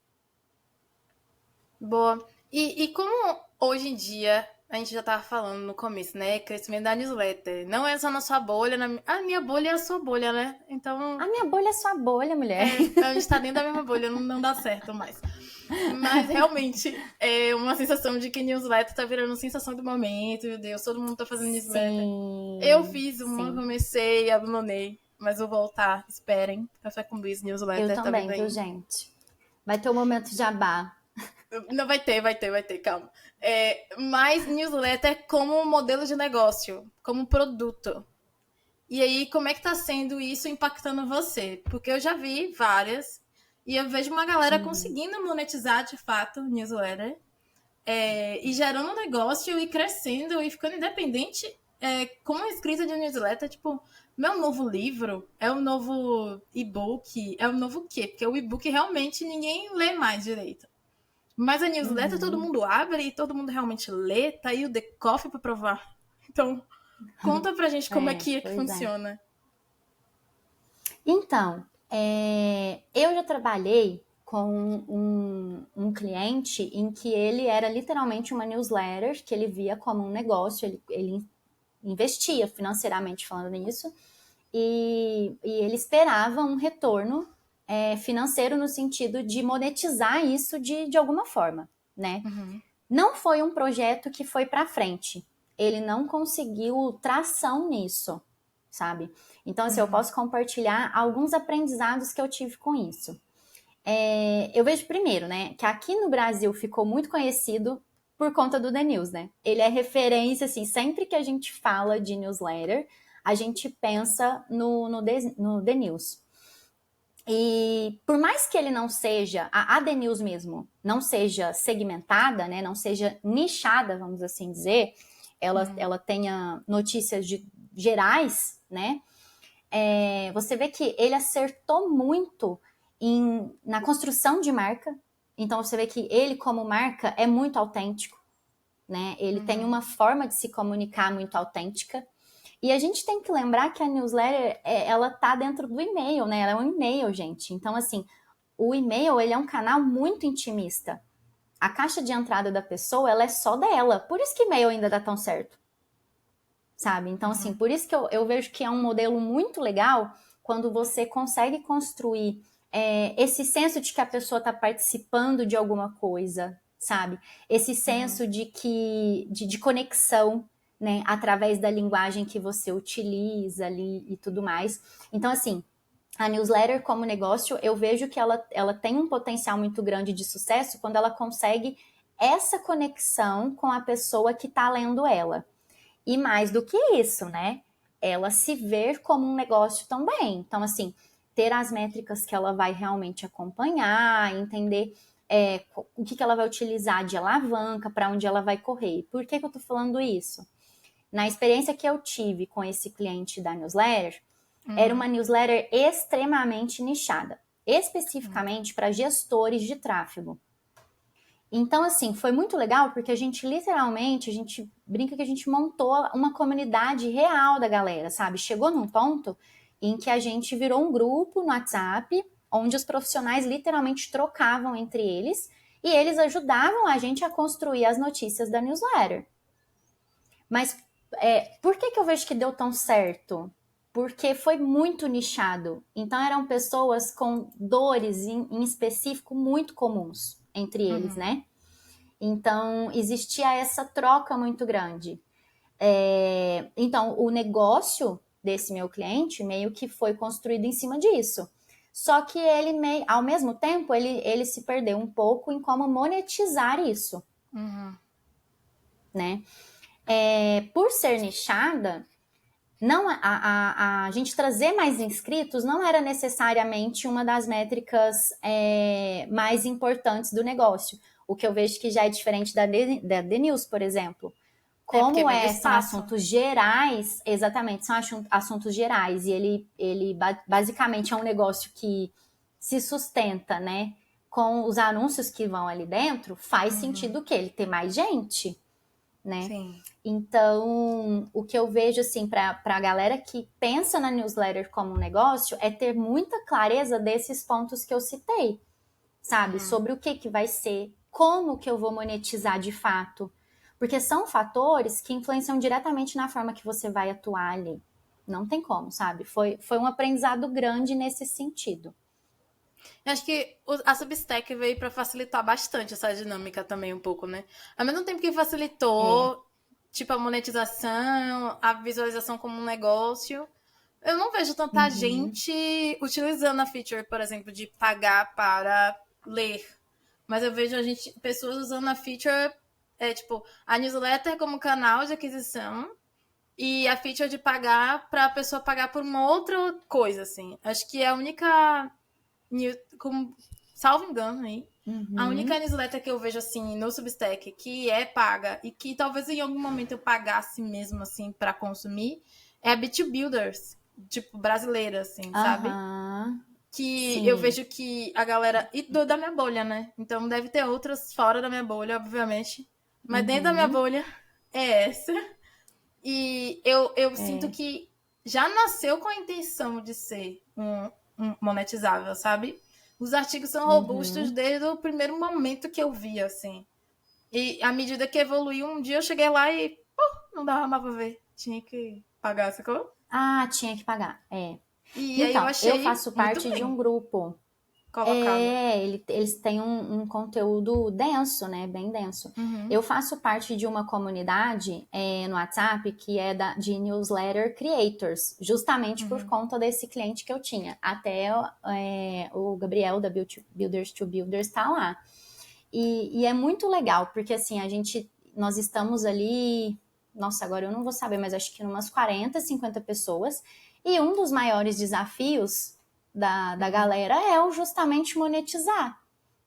A: Boa. E como hoje em dia, a gente já estava falando no começo, né? Crescimento da newsletter. Não é só na sua bolha. A minha bolha é a sua bolha, né? Então.
B: A minha bolha é sua bolha, mulher.
A: A gente tá dentro da mesma bolha, não dá certo mais. Mas realmente é uma sensação de que newsletter tá virando sensação do momento, meu Deus, todo mundo tá fazendo newsletter.
B: Sim,
A: Eu fiz uma, comecei, abandonei, mas vou voltar, esperem. Café com Bis, newsletter.
B: Eu também,
A: tá
B: viu, gente? Vai ter um momento jabá.
A: Não, vai ter, calma. Mas newsletter como modelo de negócio, como produto. E aí, como é que tá sendo isso impactando você? Porque eu já vi várias, e eu vejo uma galera conseguindo monetizar de fato newsletter, e gerando um negócio e crescendo e ficando independente com a escrita de newsletter. Tipo, não é um novo livro, é um novo e-book, é um novo quê? Porque o e-book realmente ninguém lê mais direito. Mas a newsletter todo mundo abre e todo mundo realmente lê, tá aí o The Coffee pra provar. Então, conta pra gente como é que funciona.
B: Então, eu já trabalhei com um cliente em que ele era literalmente uma newsletter, que ele via como um negócio, ele investia financeiramente falando nisso, e ele esperava um retorno financeiro no sentido de monetizar isso de alguma forma, né? Não foi um projeto que foi para frente. Ele não conseguiu tração nisso, sabe? Então, assim, eu posso compartilhar alguns aprendizados que eu tive com isso. Eu vejo primeiro, né, que aqui no Brasil ficou muito conhecido por conta do The News, né? Ele é referência, assim, sempre que a gente fala de newsletter, a gente pensa no The News. E por mais que ele não seja, a The News mesmo, não seja segmentada, né, não seja nichada, vamos assim dizer, ela tenha notícias gerais, né, você vê que ele acertou muito na construção de marca. Então você vê que ele como marca é muito autêntico, né, ele tem uma forma de se comunicar muito autêntica. E a gente tem que lembrar que a newsletter, ela tá dentro do e-mail, né? Ela é um e-mail, gente. Então, assim, o e-mail, ele é um canal muito intimista. A caixa de entrada da pessoa, ela é só dela. Por isso que e-mail ainda dá tão certo. Sabe? Então, assim, por isso que eu vejo que é um modelo muito legal quando você consegue construir esse senso de que a pessoa tá participando de alguma coisa, sabe? Esse senso de conexão, né, através da linguagem que você utiliza ali e tudo mais. Então, assim, a newsletter como negócio, eu vejo que ela tem um potencial muito grande de sucesso quando ela consegue essa conexão com a pessoa que está lendo ela. E mais do que isso, né, ela se ver como um negócio também. Então, assim, ter as métricas que ela vai realmente acompanhar, entender o que ela vai utilizar de alavanca, para onde ela vai correr. Por que eu tô falando isso? Na experiência que eu tive com esse cliente da newsletter, era uma newsletter extremamente nichada, especificamente para gestores de tráfego. Então, assim, foi muito legal porque a gente brinca que a gente montou uma comunidade real da galera, sabe? Chegou num ponto em que a gente virou um grupo no WhatsApp, onde os profissionais literalmente trocavam entre eles e eles ajudavam a gente a construir as notícias da newsletter. Mas por que eu vejo que deu tão certo? Porque foi muito nichado. Então, eram pessoas com dores, em específico, muito comuns entre eles, né? Então, existia essa troca muito grande. Então, o negócio desse meu cliente meio que foi construído em cima disso. Só que ao mesmo tempo, ele se perdeu um pouco em como monetizar isso, né? Por ser nichada, não, a gente trazer mais inscritos não era necessariamente uma das métricas mais importantes do negócio. O que eu vejo que já é diferente da The News, por exemplo. Como são assuntos gerais, exatamente, são assuntos gerais, e ele basicamente é um negócio que se sustenta, né, com os anúncios que vão ali dentro, faz sentido que ele ter mais gente, né?
A: Sim.
B: Então, o que eu vejo, assim, para a galera que pensa na newsletter como um negócio é ter muita clareza desses pontos que eu citei, sabe? Sobre o que vai ser, como que eu vou monetizar de fato. Porque são fatores que influenciam diretamente na forma que você vai atuar ali. Não tem como, sabe? Foi um aprendizado grande nesse sentido.
A: Eu acho que a Substack veio para facilitar bastante essa dinâmica também um pouco, né? Ao mesmo tempo que facilitou, tipo, a monetização, a visualização como um negócio, eu não vejo tanta gente utilizando a feature, por exemplo, de pagar para ler. Mas eu vejo pessoas usando a feature, tipo, a newsletter como canal de aquisição e a feature de pagar para a pessoa pagar por uma outra coisa, assim. Acho que é a única, como, salvo engano aí, a única newsletter que eu vejo, assim, no Substack que é paga e que talvez em algum momento eu pagasse mesmo, assim, para consumir, é a B2Builders, tipo, brasileira, assim, sabe? Que
B: Sim.
A: eu vejo que a galera... E da minha bolha, né? Então deve ter outras fora da minha bolha, obviamente. Mas dentro da minha bolha é essa. E eu sinto que já nasceu com a intenção de ser um monetizável, sabe? Os artigos são robustos desde o primeiro momento que eu vi, assim. E à medida que evoluiu, um dia eu cheguei lá e... não dava mais pra ver. Tinha que pagar, sacou?
B: Tinha que pagar,
A: E aí eu
B: Então,
A: achei
B: eu faço
A: muito
B: parte de um
A: bem
B: grupo.
A: colocado.
B: Eles têm um conteúdo denso, né? Bem denso. Eu faço parte de uma comunidade no WhatsApp que é de newsletter creators, justamente por conta desse cliente que eu tinha. Até o Gabriel da Builders to Builders está lá. E é muito legal, porque assim, nós estamos ali, nossa, agora eu não vou saber, mas acho que umas 40, 50 pessoas, e um dos maiores desafios da galera é justamente monetizar.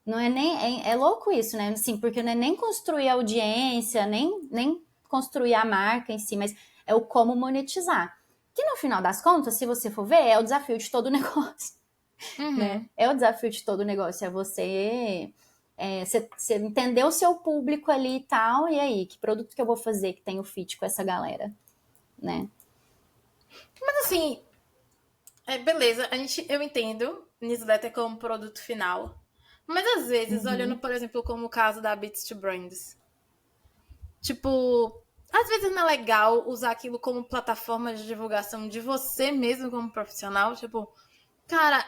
B: Não é nem. É louco isso, né? Assim, porque não é nem construir a audiência, nem construir a marca em si, mas é o como monetizar. Que no final das contas, se você for ver, é o desafio de todo negócio. Né? É o desafio de todo negócio, é você entender o seu público ali e tal, e aí, que produto que eu vou fazer que tem o fit com essa galera, né?
A: Mas assim, beleza, eu entendo newsletter como produto final, mas às vezes, olhando, por exemplo, como o caso da Bits to Brands, tipo, às vezes não é legal usar aquilo como plataforma de divulgação de você mesmo como profissional, tipo, cara,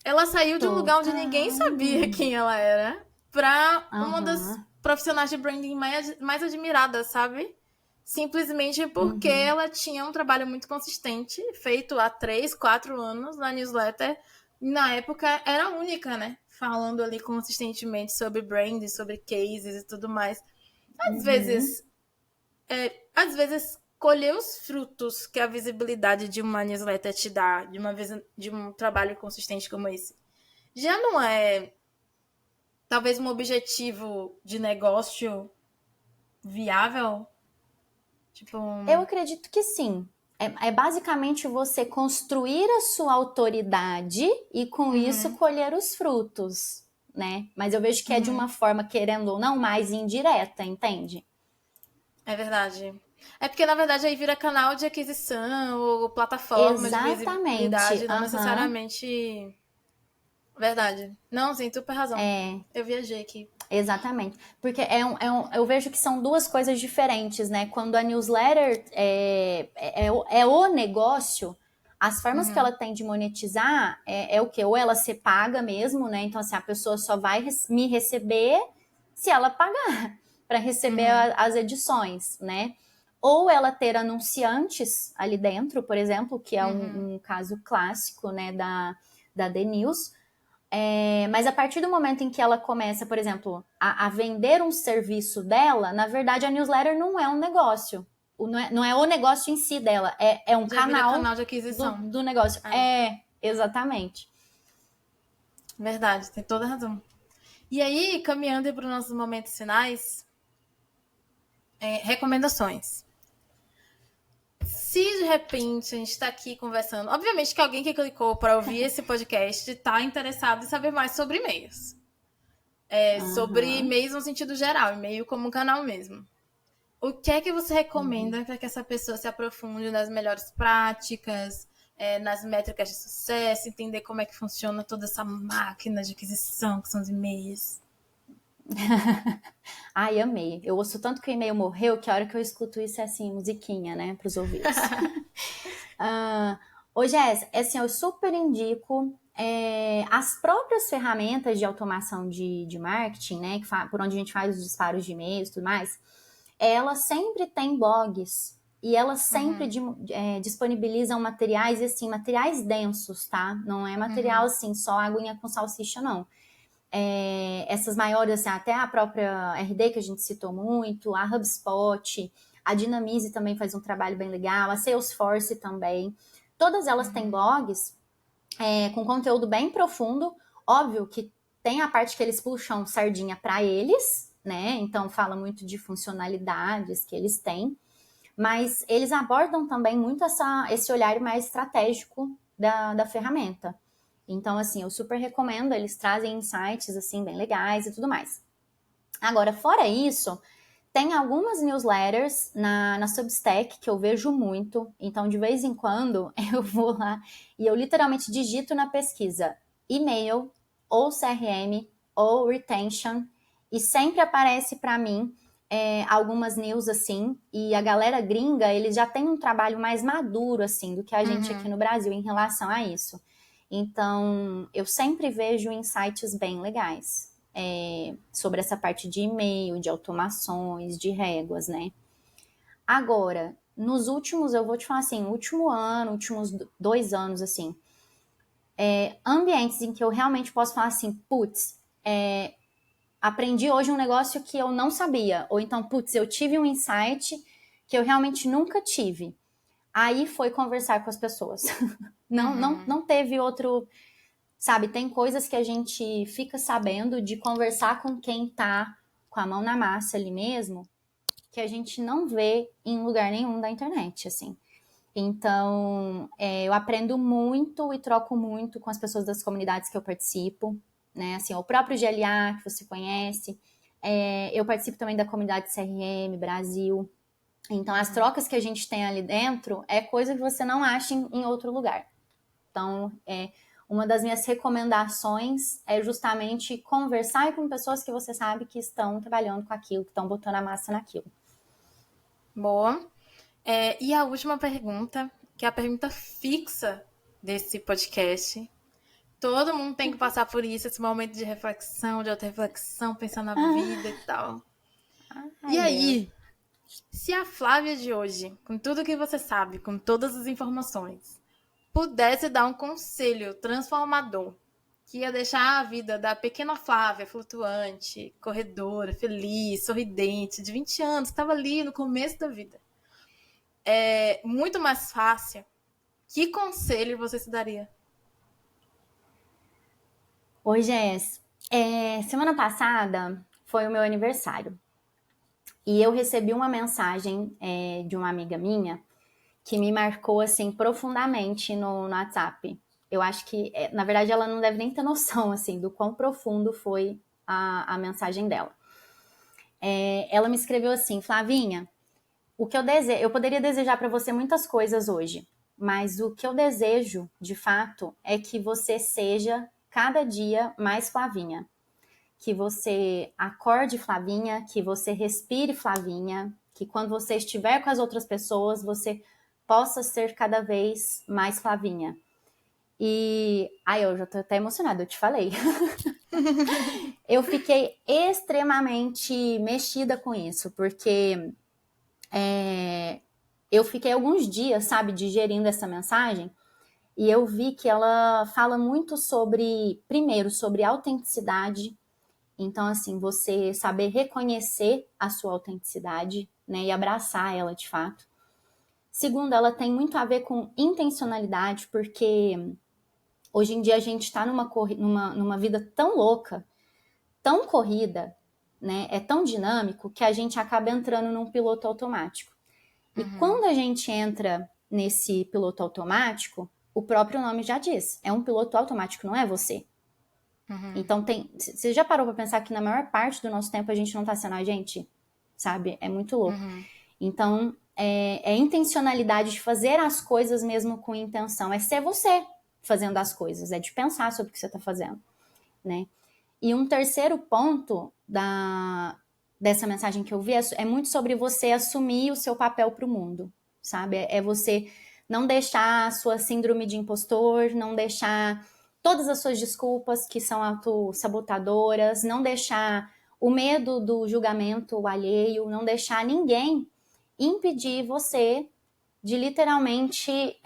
A: ela saiu de um lugar onde ninguém sabia quem ela era pra uma das profissionais de branding mais admiradas, sabe? Simplesmente porque ela tinha um trabalho muito consistente, feito há 3, 4 anos na newsletter. Na época era única, né? Falando ali consistentemente sobre branding, sobre cases e tudo mais. Às vezes colher os frutos que a visibilidade de uma newsletter te dá, de um trabalho consistente como esse, já não é talvez um objetivo de negócio viável? Tipo,
B: Eu acredito que sim. É basicamente você construir a sua autoridade e com isso colher os frutos, né? Mas eu vejo que é de uma forma, querendo ou não, mais indireta, entende?
A: é verdade. É porque, na verdade, aí vira canal de aquisição ou plataforma de
B: Exatamente.
A: visibilidade, não necessariamente... Verdade. Não, sim, super razão. Eu viajei aqui.
B: Exatamente. Porque eu vejo que são duas coisas diferentes, né? Quando a newsletter é o negócio, as formas que ela tem de monetizar é o quê? Ou ela ser paga mesmo, né? Então, assim, a pessoa só vai me receber se ela pagar para receber as edições, né? Ou ela ter anunciantes ali dentro, por exemplo, que é um caso clássico, né, da The News. Mas a partir do momento em que ela começa, por exemplo, a vender um serviço dela, na verdade a newsletter não é um negócio. Não é o negócio em si dela, é um
A: canal de aquisição
B: do negócio. Exatamente.
A: Verdade, tem toda a razão. E aí, caminhando para os nossos momentos finais, recomendações. Se de repente a gente está aqui conversando, obviamente que alguém que clicou para ouvir esse podcast está interessado em saber mais sobre e-mails. Sobre e-mails no sentido geral, e-mail como um canal mesmo. O que é que você recomenda para que essa pessoa se aprofunde nas melhores práticas, nas métricas de sucesso, entender como é que funciona toda essa máquina de aquisição que são os e-mails?
B: Ai, amei. Eu ouço tanto que o e-mail morreu que a hora que eu escuto isso é assim, musiquinha, né, para os ouvidos. Ô, Jess, assim, eu super indico as próprias ferramentas de automação de marketing, né, por onde a gente faz os disparos de e-mails e tudo mais, elas sempre têm blogs e elas sempre disponibilizam materiais, assim, materiais densos, tá? Não é material, assim, só aguinha com salsicha, não. Essas maiores, assim, até a própria RD, que a gente citou muito, a HubSpot, a Dinamize também faz um trabalho bem legal, a Salesforce também. Todas elas têm blogs com conteúdo bem profundo. Óbvio que tem a parte que eles puxam sardinha para eles, né? Então fala muito de funcionalidades que eles têm, mas eles abordam também muito esse olhar mais estratégico da ferramenta. Então, assim, eu super recomendo, eles trazem insights, assim, bem legais e tudo mais. Agora, fora isso, tem algumas newsletters na Substack que eu vejo muito, então de vez em quando eu vou lá e eu literalmente digito na pesquisa e-mail, ou CRM, ou retention, e sempre aparece para mim algumas news assim, e a galera gringa, eles já têm um trabalho mais maduro assim do que a gente aqui no Brasil em relação a isso. Então, eu sempre vejo insights bem legais sobre essa parte de e-mail, de automações, de réguas, né? Agora, nos últimos, eu vou te falar assim, último ano, últimos 2 anos, assim, ambientes em que eu realmente posso falar assim, putz, aprendi hoje um negócio que eu não sabia, ou então, putz, eu tive um insight que eu realmente nunca tive. Aí foi conversar com as pessoas. Não teve outro, sabe? Tem coisas que a gente fica sabendo de conversar com quem tá com a mão na massa ali mesmo, que a gente não vê em lugar nenhum da internet, assim. Então, eu aprendo muito e troco muito com as pessoas das comunidades que eu participo, né? Assim, o próprio GLA, que você conhece. Eu participo também da comunidade CRM Brasil. Então, as trocas que a gente tem ali dentro é coisa que você não acha em outro lugar. Então, uma das minhas recomendações é justamente conversar com pessoas que você sabe que estão trabalhando com aquilo, que estão botando a massa naquilo.
A: Boa. E a última pergunta, que é a pergunta fixa desse podcast. Todo mundo tem que passar por isso, esse momento de reflexão, de auto-reflexão, pensar na vida e tal. E aí, se a Flávia de hoje, com tudo que você sabe, com todas as informações, pudesse dar um conselho transformador, que ia deixar a vida da pequena Flávia flutuante, corredora, feliz, sorridente, de 20 anos, que estava ali no começo da vida, muito mais fácil, que conselho você se daria?
B: Oi, Jess. Semana passada foi o meu aniversário. E eu recebi uma mensagem de uma amiga minha que me marcou, assim, profundamente no WhatsApp. Eu acho que, na verdade, ela não deve nem ter noção, assim, do quão profundo foi a mensagem dela. Ela me escreveu assim, Flavinha, o que eu poderia desejar para você muitas coisas hoje, mas o que eu desejo, de fato, é que você seja cada dia mais Flavinha. Que você acorde Flavinha, que você respire Flavinha, que quando você estiver com as outras pessoas, você possa ser cada vez mais Flavinha. E eu já tô até emocionada, eu te falei. Eu fiquei extremamente mexida com isso, porque eu fiquei alguns dias, sabe, digerindo essa mensagem, E eu vi que ela fala muito sobre, primeiro, sobre autenticidade. Então, assim, você saber reconhecer a sua autenticidade, né, e abraçar ela de fato. Segundo, ela tem muito a ver com intencionalidade, porque hoje em dia a gente está numa vida tão louca, tão corrida, né, é tão dinâmico, que a gente acaba entrando num piloto automático. E quando a gente entra nesse piloto automático, o próprio nome já diz, é um piloto automático, não é você. Então, você já parou para pensar que na maior parte do nosso tempo a gente não tá sendo a gente? Sabe? É muito louco. Então, é intencionalidade de fazer as coisas mesmo com intenção. É ser você fazendo as coisas. É de pensar sobre o que você tá fazendo, né? E um terceiro ponto dessa mensagem que eu vi é muito sobre você assumir o seu papel pro mundo, sabe? É você não deixar a sua síndrome de impostor, não deixar todas as suas desculpas que são autossabotadoras, não deixar o medo do julgamento alheio, não deixar ninguém impedir você de literalmente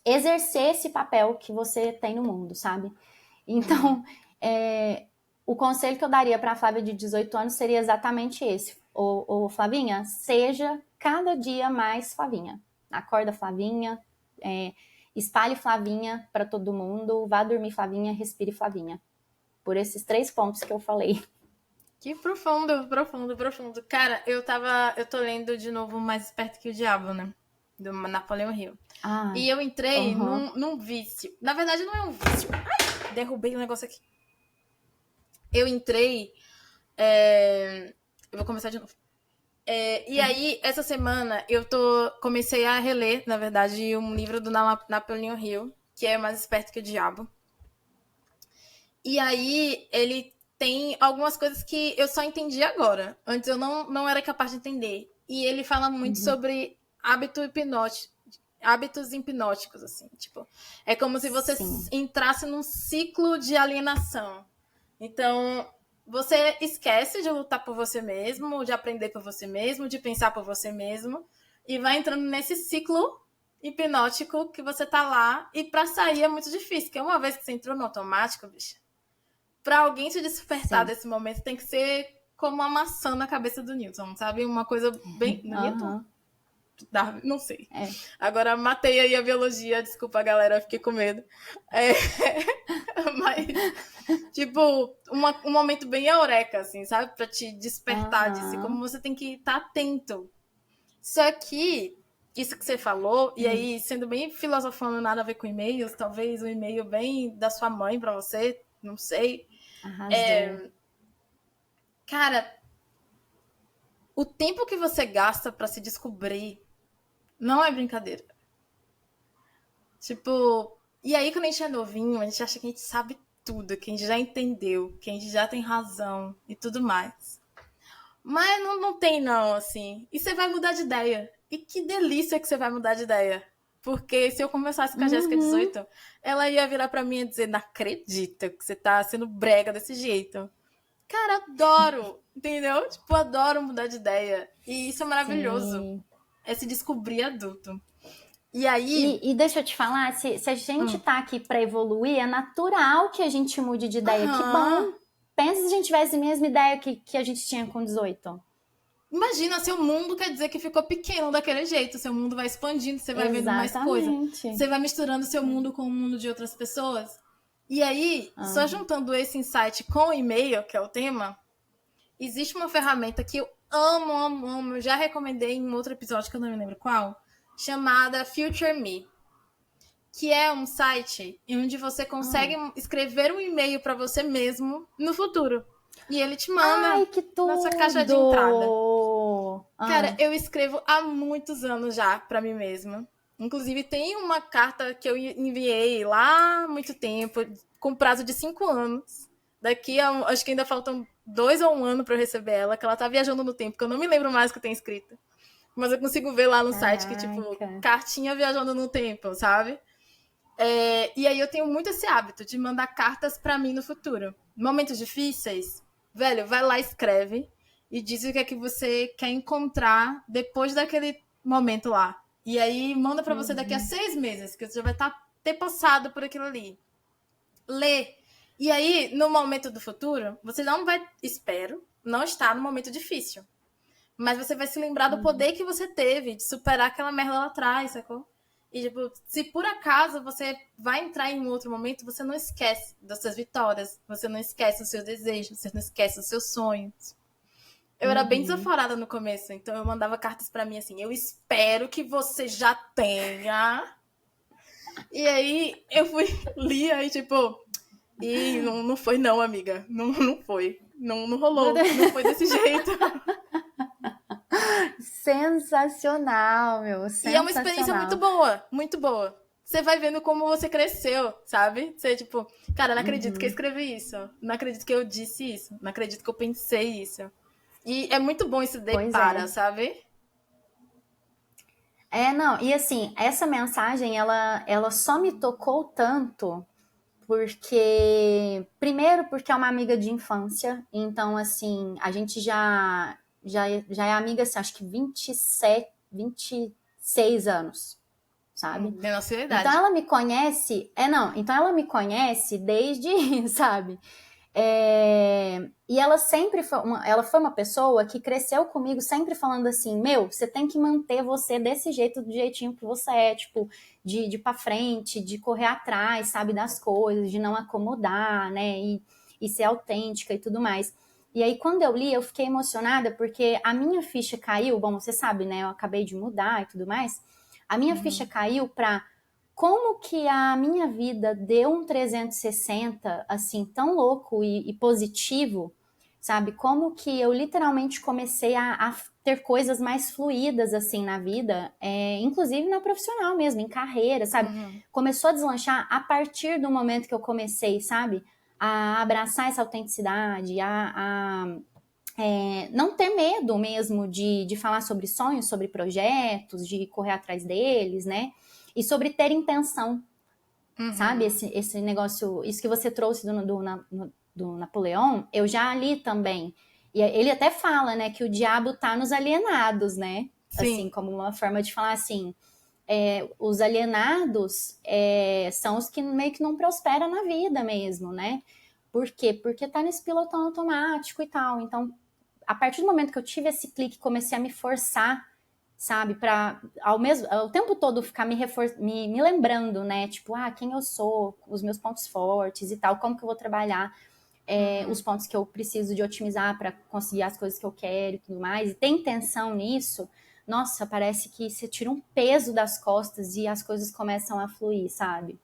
B: exercer esse papel que você tem no mundo, sabe? Então, o conselho que eu daria para a Flávia de 18 anos seria exatamente esse. Flavinha, seja cada dia mais Flavinha. Acorda, Flavinha, espalhe Flavinha para todo mundo, vá dormir Flavinha, respire Flavinha. Por esses 3 pontos que eu falei.
A: Que profundo, profundo, profundo. Cara, eu tô lendo de novo Mais Esperto que o Diabo, né? Do Napoleão Hill. E eu entrei num vício. Na verdade, não é um vício. Ai, derrubei o negócio aqui. Eu entrei... Eu vou começar de novo. E aí, essa semana, comecei a reler, na verdade, um livro do Napoleão Hill, que é Mais Esperto que o Diabo. E aí, ele tem algumas coisas que eu só entendi agora. Antes eu não era capaz de entender. E ele fala muito sobre hábitos hipnóticos, assim. Tipo, é como se você entrasse num ciclo de alienação. Então, você esquece de lutar por você mesmo, de aprender por você mesmo, de pensar por você mesmo, e vai entrando nesse ciclo hipnótico que você tá lá, e pra sair é muito difícil, porque uma vez que você entrou no automático, bicho, pra alguém te despertar desse momento, tem que ser como uma maçã na cabeça do Newton, sabe? Uma coisa bem... Newton? Não sei. Agora matei aí a biologia, desculpa, galera, fiquei com medo. Mas, tipo, um momento bem eureka, assim, sabe? Pra te despertar disso, como você tem que estar atento. Só que, isso que você falou, e aí, sendo bem filosofando, nada a ver com e-mails, talvez um e-mail bem da sua mãe pra você, não sei. Cara, o tempo que você gasta pra se descobrir não é brincadeira. Tipo, e aí quando a gente é novinho, a gente acha que a gente sabe tudo, que a gente já entendeu, que a gente já tem razão e tudo mais. Mas não tem não, assim. E você vai mudar de ideia. E que delícia que você vai mudar de ideia. Porque se eu conversasse com a Jéssica 18, ela ia virar pra mim e dizer, não acredita que você tá sendo brega desse jeito. Cara, adoro, entendeu? Tipo, adoro mudar de ideia. E isso é maravilhoso. É se descobrir adulto. E aí...
B: E deixa eu te falar, se a gente tá aqui pra evoluir, é natural que a gente mude de ideia. Que bom! Pensa se a gente tivesse a mesma ideia que a gente tinha com 18.
A: Imagina, seu mundo quer dizer que ficou pequeno daquele jeito. Seu mundo vai expandindo, você vai vendo mais coisas. Você vai misturando seu mundo com o mundo de outras pessoas. E aí, só juntando esse insight com o e-mail, que é o tema, existe uma ferramenta que eu amo, amo, amo. Eu já recomendei em outro episódio, que eu não me lembro qual, chamada Future Me, que é um site onde você consegue escrever um e-mail para você mesmo no futuro. E ele te manda na sua caixa de entrada. Cara, eu escrevo há muitos anos já para mim mesma. Inclusive, tem uma carta que eu enviei lá há muito tempo, com prazo de 5 anos. Daqui a, acho que ainda faltam 2 ou 1 ano para eu receber ela, que ela tá viajando no tempo, que eu não me lembro mais o que eu tenho escrito. Mas eu consigo ver lá no site que, tipo, cartinha viajando no tempo, sabe? E aí eu tenho muito esse hábito de mandar cartas pra mim no futuro. Momentos difíceis, velho, vai lá e escreve e diz o que é que você quer encontrar depois daquele momento lá. E aí manda pra você daqui a 6 meses, que você já vai ter passado por aquilo ali. Lê. E aí, no momento do futuro, você não vai, espero, não estar no momento difícil. Mas você vai se lembrar do poder que você teve de superar aquela merda lá atrás, sacou? E, tipo, se por acaso você vai entrar em um outro momento, você não esquece das suas vitórias, você não esquece dos seus desejos, você não esquece dos seus sonhos. Eu era bem desaforada no começo, então eu mandava cartas pra mim assim, eu espero que você já tenha. E aí eu fui, li, aí tipo, e não foi não, amiga, não foi. Não rolou, não foi desse jeito.
B: Sensacional, meu,
A: E é uma experiência
B: sensacional.
A: muito boa, muito boa. Você vai vendo como você cresceu, sabe? Você, tipo, cara, não acredito que eu escrevi isso. Não acredito que eu disse isso. Não acredito que eu pensei isso. E é muito bom esse
B: Pois é.
A: depara, sabe?
B: Não, e assim, essa mensagem, ela só me tocou tanto porque, primeiro, porque é uma amiga de infância, então, assim, a gente já é amiga, assim, acho que 27, 26 anos, sabe?
A: Da nossa
B: Então
A: idade.
B: ela me conhece, então ela me conhece desde, sabe? E ela sempre ela foi uma pessoa que cresceu comigo sempre falando assim, meu, você tem que manter você desse jeito, do jeitinho que você é, tipo, de ir pra frente, de correr atrás, sabe, das coisas, de não acomodar, né, e ser autêntica e tudo mais. E aí, quando eu li, eu fiquei emocionada porque a minha ficha caiu, bom, você sabe, né, eu acabei de mudar e tudo mais, a minha ficha caiu pra como que a minha vida deu um 360, assim, tão louco e positivo, sabe? Como que eu literalmente comecei a ter coisas mais fluídas, assim, na vida, inclusive na profissional mesmo, em carreira, sabe? Começou a deslanchar a partir do momento que eu comecei, sabe? A abraçar essa autenticidade, não ter medo mesmo de falar sobre sonhos, sobre projetos, de correr atrás deles, né? E sobre ter intenção, sabe? Esse negócio, isso que você trouxe do Napoleão, eu já li também. E ele até fala, né, que o diabo tá nos alienados, né? Assim,
A: Sim.
B: como uma forma de falar assim, os alienados são os que meio que não prosperam na vida mesmo, né? Por quê? Porque tá nesse pilotão automático e tal. Então, a partir do momento que eu tive esse clique, comecei a me forçar, sabe, para ao tempo todo ficar me lembrando, né, tipo, quem eu sou, os meus pontos fortes e tal, como que eu vou trabalhar os pontos que eu preciso de otimizar para conseguir as coisas que eu quero e tudo mais, e ter intenção nisso, nossa, parece que você tira um peso das costas e as coisas começam a fluir, sabe?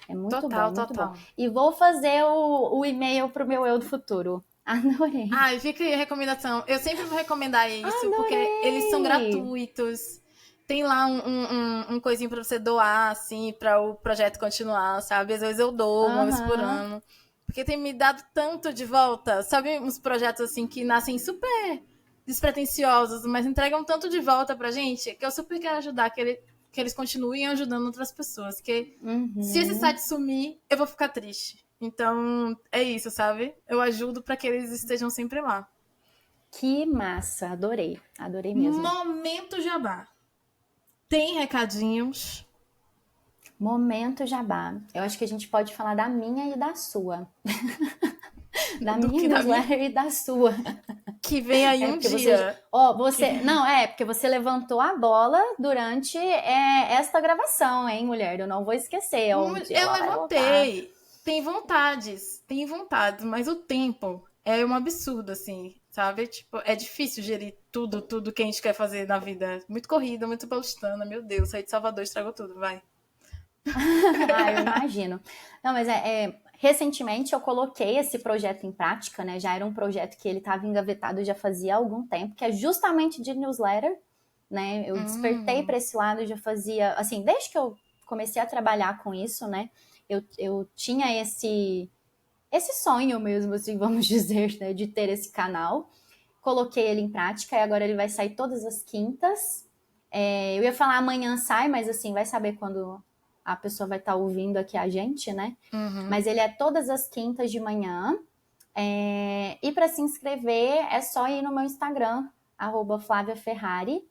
B: É muito bom,
A: Total,
B: muito bom.
A: total.
B: E vou fazer o e-mail pro meu eu do futuro. Adorei.
A: Ai, fica aí a recomendação. Eu sempre vou recomendar isso, porque eles são
B: Adorei!
A: gratuitos. Tem lá um coisinho pra você doar, assim, pra o projeto continuar, sabe? Às vezes eu dou uma vez por
B: Aham.
A: ano. Porque tem me dado tanto de volta. Sabe, uns projetos, assim, que nascem super despretensiosos, mas entregam tanto de volta pra gente, que eu super quero ajudar, que eles continuem ajudando outras pessoas. Que se esse
B: Uhum.
A: site sumir, eu vou ficar triste. Então, é isso, sabe? Eu ajudo pra que eles estejam sempre lá.
B: Que massa, adorei, adorei mesmo.
A: Momento Jabá. Tem recadinhos
B: Momento jabá. Eu acho que a gente pode falar da minha e da sua. Da
A: do
B: minha
A: que da minha.
B: newsletter e da sua.
A: Que vem aí um
B: Porque você.
A: dia.
B: Ó,
A: Que...
B: Não, porque você levantou a bola durante esta gravação, hein, mulher? Eu não vou esquecer. Um dia
A: Eu
B: ela vai voltar.
A: levantei. Tem vontades, mas o tempo é um absurdo, assim, sabe? Tipo, é difícil gerir tudo que a gente quer fazer na vida. Muito corrida, muito paulistana, meu Deus, sair de Salvador estragou tudo, vai.
B: Eu imagino. Não, mas recentemente eu coloquei esse projeto em prática, né? Já era um projeto que ele estava engavetado já fazia algum tempo, que é justamente de newsletter, né? Eu despertei para esse lado já fazia, assim, desde que eu comecei a trabalhar com isso, né? Eu tinha esse sonho mesmo, assim, vamos dizer, né? De ter esse canal. Coloquei ele em prática e agora ele vai sair todas as quintas. Eu ia falar amanhã sai, mas assim, vai saber quando a pessoa vai estar ouvindo aqui a gente, né? Mas ele é todas as quintas de manhã. E para se inscrever é só ir no meu Instagram, @FlaviaFerrari,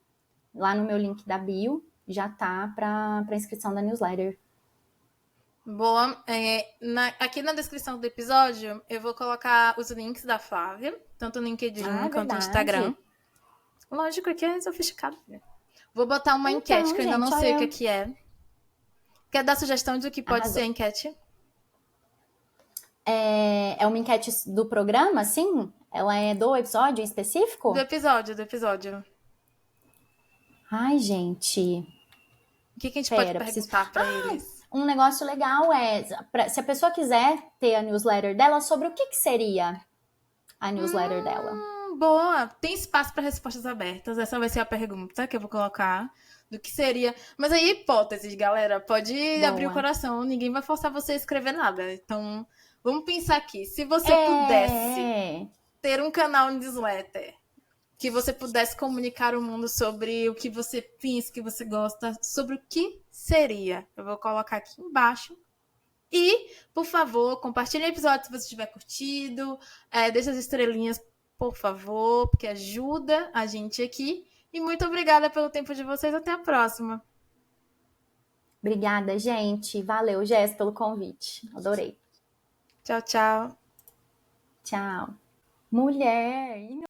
B: lá no meu link da bio. já tá para inscrição da newsletter.
A: Boa. Aqui na descrição do episódio, eu vou colocar os links da Flávia, tanto no LinkedIn quanto no Instagram. Lógico que é sofisticado. Vou botar uma enquete, que eu ainda não sei o que é. Quer dar sugestão do que pode ser a enquete?
B: É uma enquete do programa, sim? Ela é do episódio em específico?
A: Do episódio.
B: Ai, gente.
A: O que a gente pode perguntar pra eles?
B: Um negócio legal se a pessoa quiser ter a newsletter dela, sobre o que seria a newsletter dela?
A: Boa! Tem espaço para respostas abertas. Essa vai ser a pergunta que eu vou colocar. Do que seria. Mas aí, hipóteses, galera. Pode abrir o coração. Ninguém vai forçar você a escrever nada. Então, vamos pensar aqui. Se você pudesse ter um canal newsletter, que você pudesse comunicar ao mundo sobre o que você pensa, o que você gosta, sobre o que seria. Eu vou colocar aqui embaixo. E, por favor, compartilhe o episódio se você tiver curtido. Deixa as estrelinhas, por favor, porque ajuda a gente aqui. E muito obrigada pelo tempo de vocês. Até a próxima.
B: Obrigada, gente. Valeu, Jess, pelo convite. Adorei.
A: Tchau, tchau.
B: Tchau. Mulher.